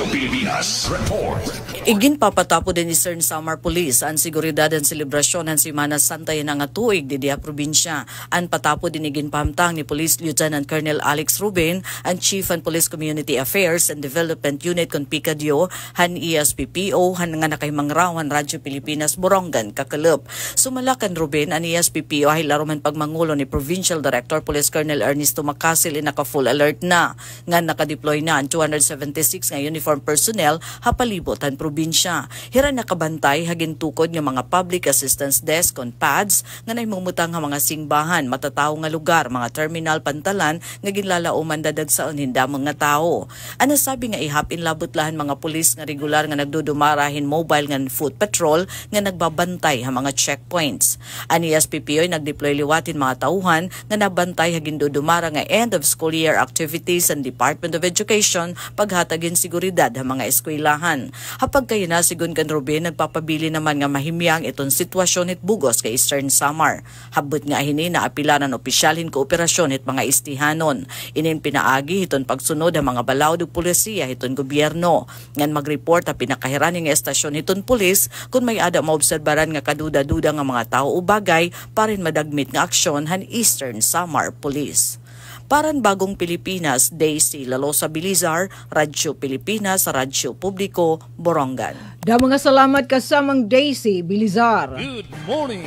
[SPEAKER 13] Pilipinas, report.
[SPEAKER 16] Igin papatapod din Eastern Samar Police ang seguridad ang selebrasyon han Semana Santa yan nga tuig di diha probinsya. Ang patapod din igin pamtang ni Police Lieutenant Colonel Alex Ruben ang Chief and Police Community Affairs and Development Unit kon Picadillo han ESPPO han nga mangrawan Radyo Pilipinas Borongan Kakalop. Sumalakan Ruben ang ESPPO ay laruman pagmangulo ni Provincial Director Police Colonel Ernesto Macasil naka full alert na nga nakadeploy na ang 276 nga uniform personnel hapalibot ang probinsya. Hira nakabantay hagin tukod nga mga public assistance desk on pads nga naimumutang nga mga singbahan matataw nga lugar mga terminal pantalan nga ginlalauman dadagsaon hindamang nga tao. Ano sabi nga ihapin labot lahan mga pulis nga regular nga nagdudumarahin mobile nga foot patrol nga nagbabantay ha mga checkpoints. Ang ESPPO ay nagdeploy liwatin mga tauhan nga nabantay hagin dudumara nga end of school year activities ang Department of Education paghatagin seguridad ha mga eskwelahan. Hapag kayo na sigun kan Ruben nagpapabili naman nga mahimyang itong sitwasyon it bugos kay Eastern Samar. Habot nga hini na apilanan opisyalin kooperasyon it mga istihanon. Inin pinaagi hiton pagsunod ha mga balawd ug pulisiya hiton gobyerno. Ngan mag-report ha pinakahiraning estasyon hiton pulis kung may ada maobserbaran nga kaduda-duda nga mga tao o bagay parin madagmit nga aksyon han Eastern Samar Police. Paran Bagong Pilipinas, Daisy Lalosa Bilizar, Radyo Pilipinas, Radyo Publiko, Borongan.
[SPEAKER 5] Mga salamat kasamang Daisy Bilizar.
[SPEAKER 13] Good morning,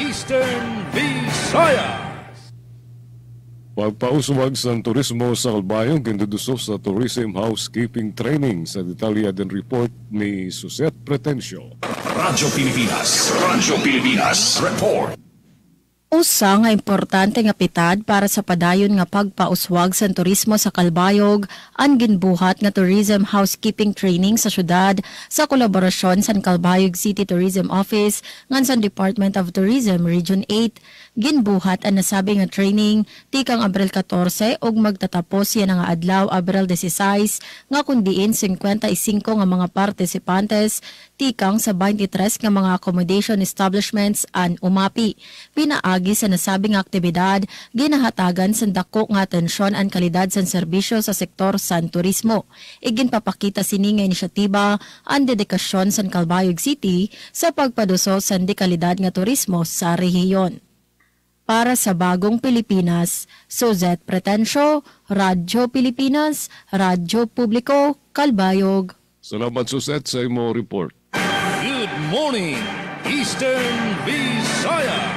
[SPEAKER 13] Eastern Visayas.
[SPEAKER 6] Pagpauswag sa turismo sa Calbayog, ginduduso sa Tourism Housekeeping Training sa detalya din report ni Suset Pretencio.
[SPEAKER 13] Radyo Pilipinas, report.
[SPEAKER 19] Usa nga importante nga pitad para sa padayon nga pagpauswag sa turismo sa Calbayog ang ginbuhat nga Tourism Housekeeping Training sa syudad sa kolaborasyon sa Calbayog City Tourism Office ngan sa Department of Tourism Region 8. Ginbuhat ang nasabi nga training tikang Abril 14 ug magtatapos yan nga adlaw Abril 16 nga kundiin 55 nga mga partisipantes tikang sa 23 nga mga accommodation establishments an umapi. Pinaagi Paagi sa nasabing aktibidad, ginahatagan sa dako nga atensyon ang kalidad sa serbisyo sa sektor sa turismo. Iginpapakita sini nga inisyatiba ang dedikasyon sa Calbayog City sa pagpaduso sa dekalidad nga turismo sa rehiyon. Para sa Bagong Pilipinas, Suzette Pretencio, Radyo Pilipinas, Radyo Publiko, Calbayog.
[SPEAKER 6] Salamat Suzette sa imo report.
[SPEAKER 13] Good morning, Eastern Visayas.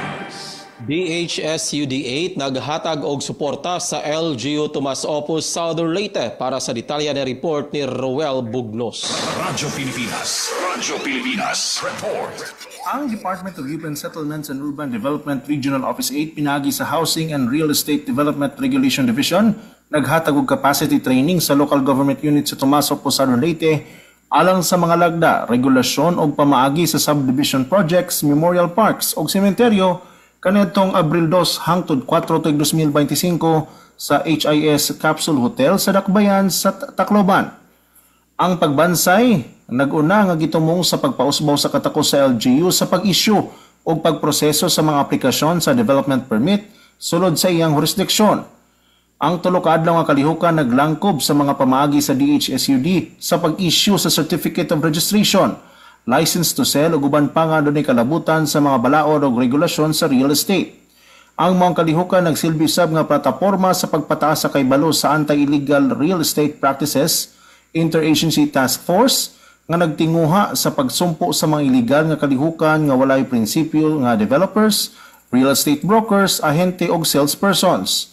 [SPEAKER 7] DHSUD8 naghatag og suporta sa LGU Tomas Opus Southern Leyte para sa detalya na report ni Roel Bugnos.
[SPEAKER 13] Radyo Pilipinas report.
[SPEAKER 14] Ang Department of Urban Settlements and Urban Development Regional Office 8 pinagi sa Housing and Real Estate Development Regulation Division naghatag og capacity training sa local government unit sa Tomas Opus Southern Leyte alang sa mga lagda, regulasyon o pamaagi sa subdivision projects, memorial parks o sementeryo kanitong Abril 2 hangtod 4 2025 sa HIS Capsule Hotel sa Dakbayan sa Tacloban. Ang pagbansay nag-una nga gitumong sa pagpausbaw sa katakos sa LGU sa pag-issue o pagproseso sa mga aplikasyon sa development permit sulod sa iyang jurisdiksyon. Ang tulo ka adlaw nga kalihukan naglangkob sa mga pamaagi sa DHSUD sa pag-issue sa Certificate of Registration, License to Sell ug uban pa nga dunay kalabutan sa mga balaod ug regulasyon sa real estate. Ang mga kalihukan nagsilbi sab nga plataporma sa pagpataas sa kaybalo sa Anti-Illegal Real Estate Practices Interagency Task Force nga nagtinguha sa pagsumpo sa mga illegal nga kalihukan nga walay prinsipyo nga developers, real estate brokers, ahente ug salespersons.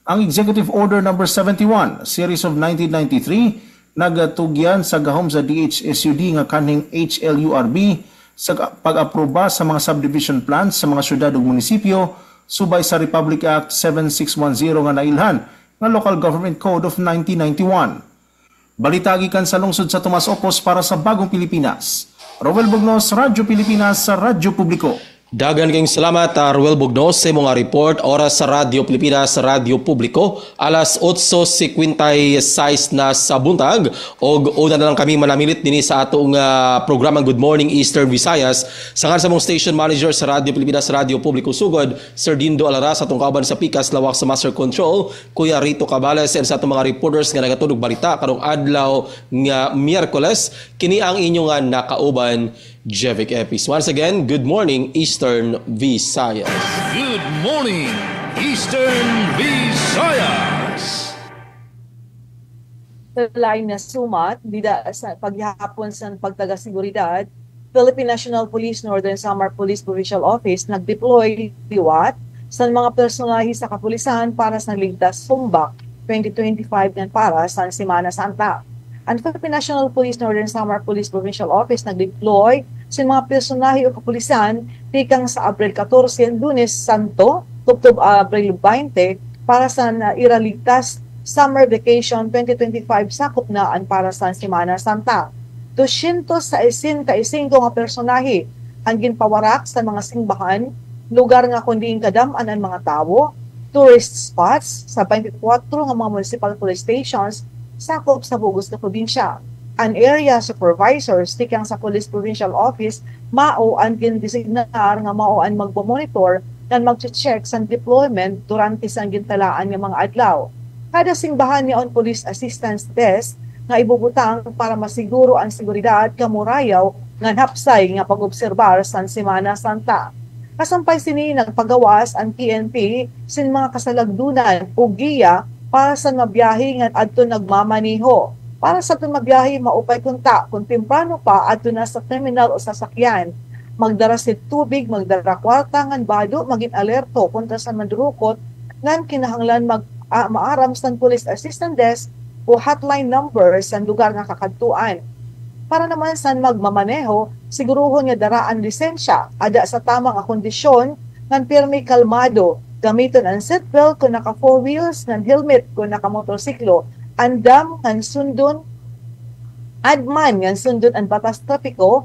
[SPEAKER 14] Ang Executive Order No. 71, Series of 1993, nagatugyan sa gahom sa DHSUD nga kaning HLURB sa pag-aproba sa mga subdivision plans sa mga syudad ug munisipyo subay sa Republic Act 7610 nga nailhan nga Local Government Code of 1991. Balita gikan sa lungsod sa Tomas Opus para sa Bagong Pilipinas. Roel Bugnos, Radyo Pilipinas sa Radyo Publiko.
[SPEAKER 7] Dagan kayong salamat, Ruel Bugnos, sa mga report. Oras sa Radyo Pilipinas, Radyo Publiko, alas 8:56 na sa buntag. O una na lang kami manamilit din sa atong programang Good Morning Eastern Visayas. Sangan sa mong station manager sa Radyo Pilipinas, Radyo Publiko Sugod, Sir Dindo Alaras, atong kauban sa Pikas, lawak sa Master Control, Kuya Rito Cabales, and sa atong mga reporters nga nagatulog balita karong adlaw nga Miyerkules. Kini ang inyong nakauban, Jevic Epis. Once again, good morning, Eastern Visayas.
[SPEAKER 13] Good morning, Eastern Visayas.
[SPEAKER 8] Lain na sumat, dida sa paghihapon sa pagtaga-seguridad, Philippine National Police Northern Samar Police Provincial Office nag-deploy liwat sa mga personahe sa kapulisan para sa Ligtas Sumbak 2025 ng para sa Semana Santa. Ang Philippine National Police Northern Samar Police Provincial Office nag-deploy sa mga personahe o kapulisan tikang sa Abril 14, Lunes Santo, tubtob Abril 20 para sa Iraligtas Summer Vacation 2025 sakop na ang para sa Semana Santa. 265 nga personahe ang ginpawarak sa mga simbahan, lugar nga kundi kadaman ang mga tawo, tourist spots sa 24 nga mga municipal police stations sakop sa Bugos na probinsya. An area supervisors tikang sa Police Provincial Office mao ang gindesignar nga mao ang magmonitor at mag-check sa deployment durante sa gintalaan ng mga adlaw. Kada simbahan niya on Police Assistance Desk nga ibubutang para masiguro ang seguridad kamurayaw nga hapsay nga pag-obserbar sa Semana Santa. Kasampay sini nagpagawas ang PNP sin mga kasalagdunan o giya para sa mabiyahe nga adto nagmamaniho. Para sa itong mabiyahe, maupay kunta, kung temprano pa, adto na sa terminal o sasakyan. Magdara si tubig, magdara kwarta, ngan bado, maging alerto, kunta sa mandurukot, ngan kinahanglan maaram sa Police Assistance Desk o hotline number sa lugar nga kakadtuan. Para naman sa magmamaneho, siguruhon nga daraan lisensya, ada sa tamang kondisyon, ngan pirmi kalmado, gamiton ang seatbelt kung naka 4 wheels, ngan helmet kung naka motorsiklo, andam ngan sundon adman ngan sundon ang batas trapiko,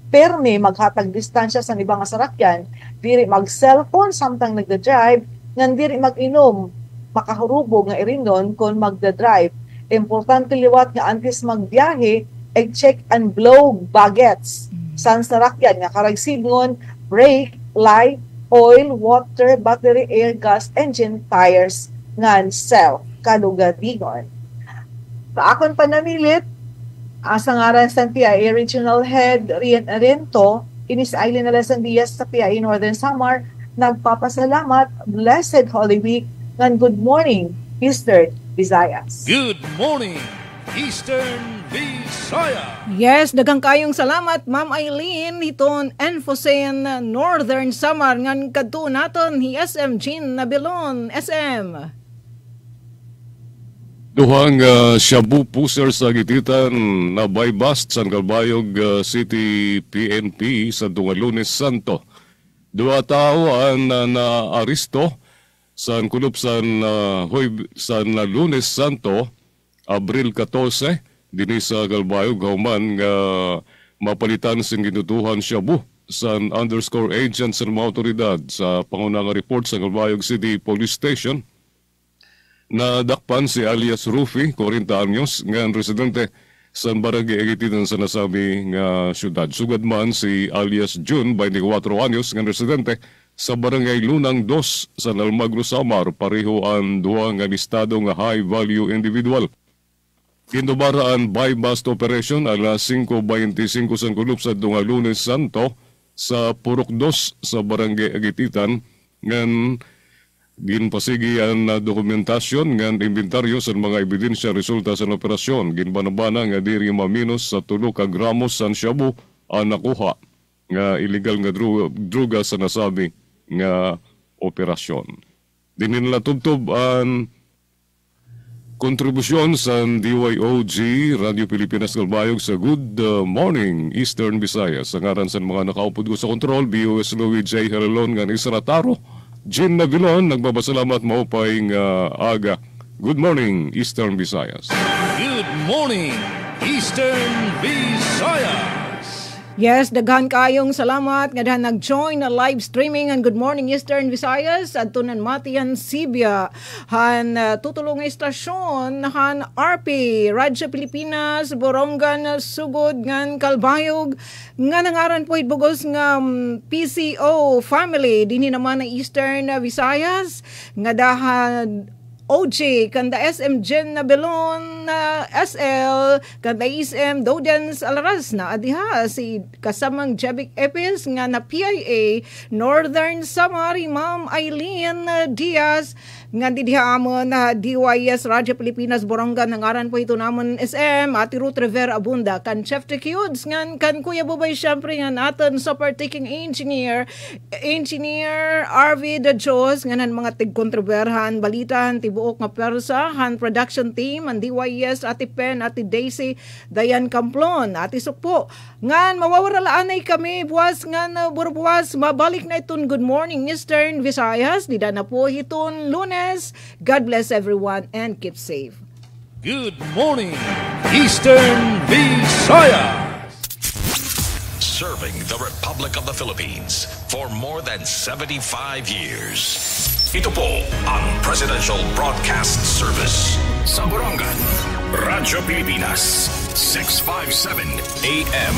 [SPEAKER 8] permi maghatag distansya sa ibang sasakyan, diri mag cellphone samtang nagda-drive, ngan diri mag-inom makahurubog nga irinon kung magda-drive. Importante liwat nga antes magbiyahe, check and blow bagets sa sasakyan nga karagsidngon, brake, light, oil, water, battery, air, gas, engine, tires, ngan cell, kalugadigon. Paakon panamilit, asa ngaran sa PIA Regional Head Rian Arento, inis Island Alasan Diaz sa PIA Northern Samar, nagpapasalamat, Blessed Holy Week, ngan good morning, Eastern Visayas.
[SPEAKER 13] Good morning, Eastern Visayas.
[SPEAKER 5] Yes, dagang kayong salamat, Ma'am Eileen, hiton Enfosen Northern Samar, ngan kadto naton hi SM Jean Nabilon, SM.
[SPEAKER 6] Duhang Shabu Puser sa gititan na bypass San Calbayog City PNP sa Lunes Santo. Dua tao ang na-aristo sa kulop San Lunes Santo, Abril 14, dinhi sa Calbayog, human nga mapalitan sing ginutuhan Shabu sa _agent sa mga otoridad sa pangunang report sa Calbayog City Police Station. Nadakpan si alias Rufi, 40 anyos, nga residente sa barangay Egititan sa nasabi nga syudad. Sugad man si alias June, 24 anyos, nga residente sa barangay Lunang 2 sa Almagro Samar, pareho ang duha nga listado nga high-value individual. Kinubaraan by bust operation alas 5:25 sa kulop sa Lunes Santo sa Purok 2 sa barangay Egititan, ngan ginpasigi ang dokumentasyon ng inventaryo sa mga ebidensya resulta sa operasyon. Ginbanabana nga diri maminos sa 3 ka gramos sa shabu ang nakuha nga illegal nga druga sa nasabi nga operasyon. Dinin natubtob ang kontribusyon sa DYOG Radio Pilipinas Calbayog sa Good Morning Eastern Visayas. Sa ngaran sa mga nakaupod ko sa kontrol, BOS Louis J. Heralon nga ni Sarataro, Jean Navilon, nagbabasalamat maupay aga. Good morning, Eastern Visayas.
[SPEAKER 13] Good morning, Eastern Visayas.
[SPEAKER 5] Yes, daghan kayong salamat nga dahan nag-join na live streaming and Good Morning Eastern Visayas at tunan Matian Sibia han tutulong istasyon han RP Radyo Pilipinas Borongan Sugod ngan Calbayog nga nangaran po ibugos nga PCO family dinhi naman na Eastern Visayas nga dahan OJ, kanda SM Jen Nabilon na SL, kanda SM Dodens Alaras na adiha si kasamang Jebik Epis nga na PIA Northern Samari Ma'am Eileen Diaz nga didiha amon na DYS Radyo Pilipinas Borongan nangaran po ito namon SM Ati Ruth Rivera Abunda kan Chef Tekiuds ngan kan Kuya Bubay syempre nga natin sa partaking engineer RV De Jos nga nan mga tig-kontroberhan balitan buok nga persahan production team ang DYS Ati Pen, Ati Daisy, Dayan Camplon, Ati Sukpo. Ngan mawawaralaan ay kami buwas ngan burbuwas mabalik na itong Good Morning Eastern Visayas. Dida na po itong Lunes. God bless everyone and keep safe.
[SPEAKER 13] Good morning, Eastern Visayas.
[SPEAKER 20] Serving the Republic of the Philippines for more than 75 years. Ito po ang Presidential Broadcast Service sa Borongan, Radyo Pilipinas, 657 AM.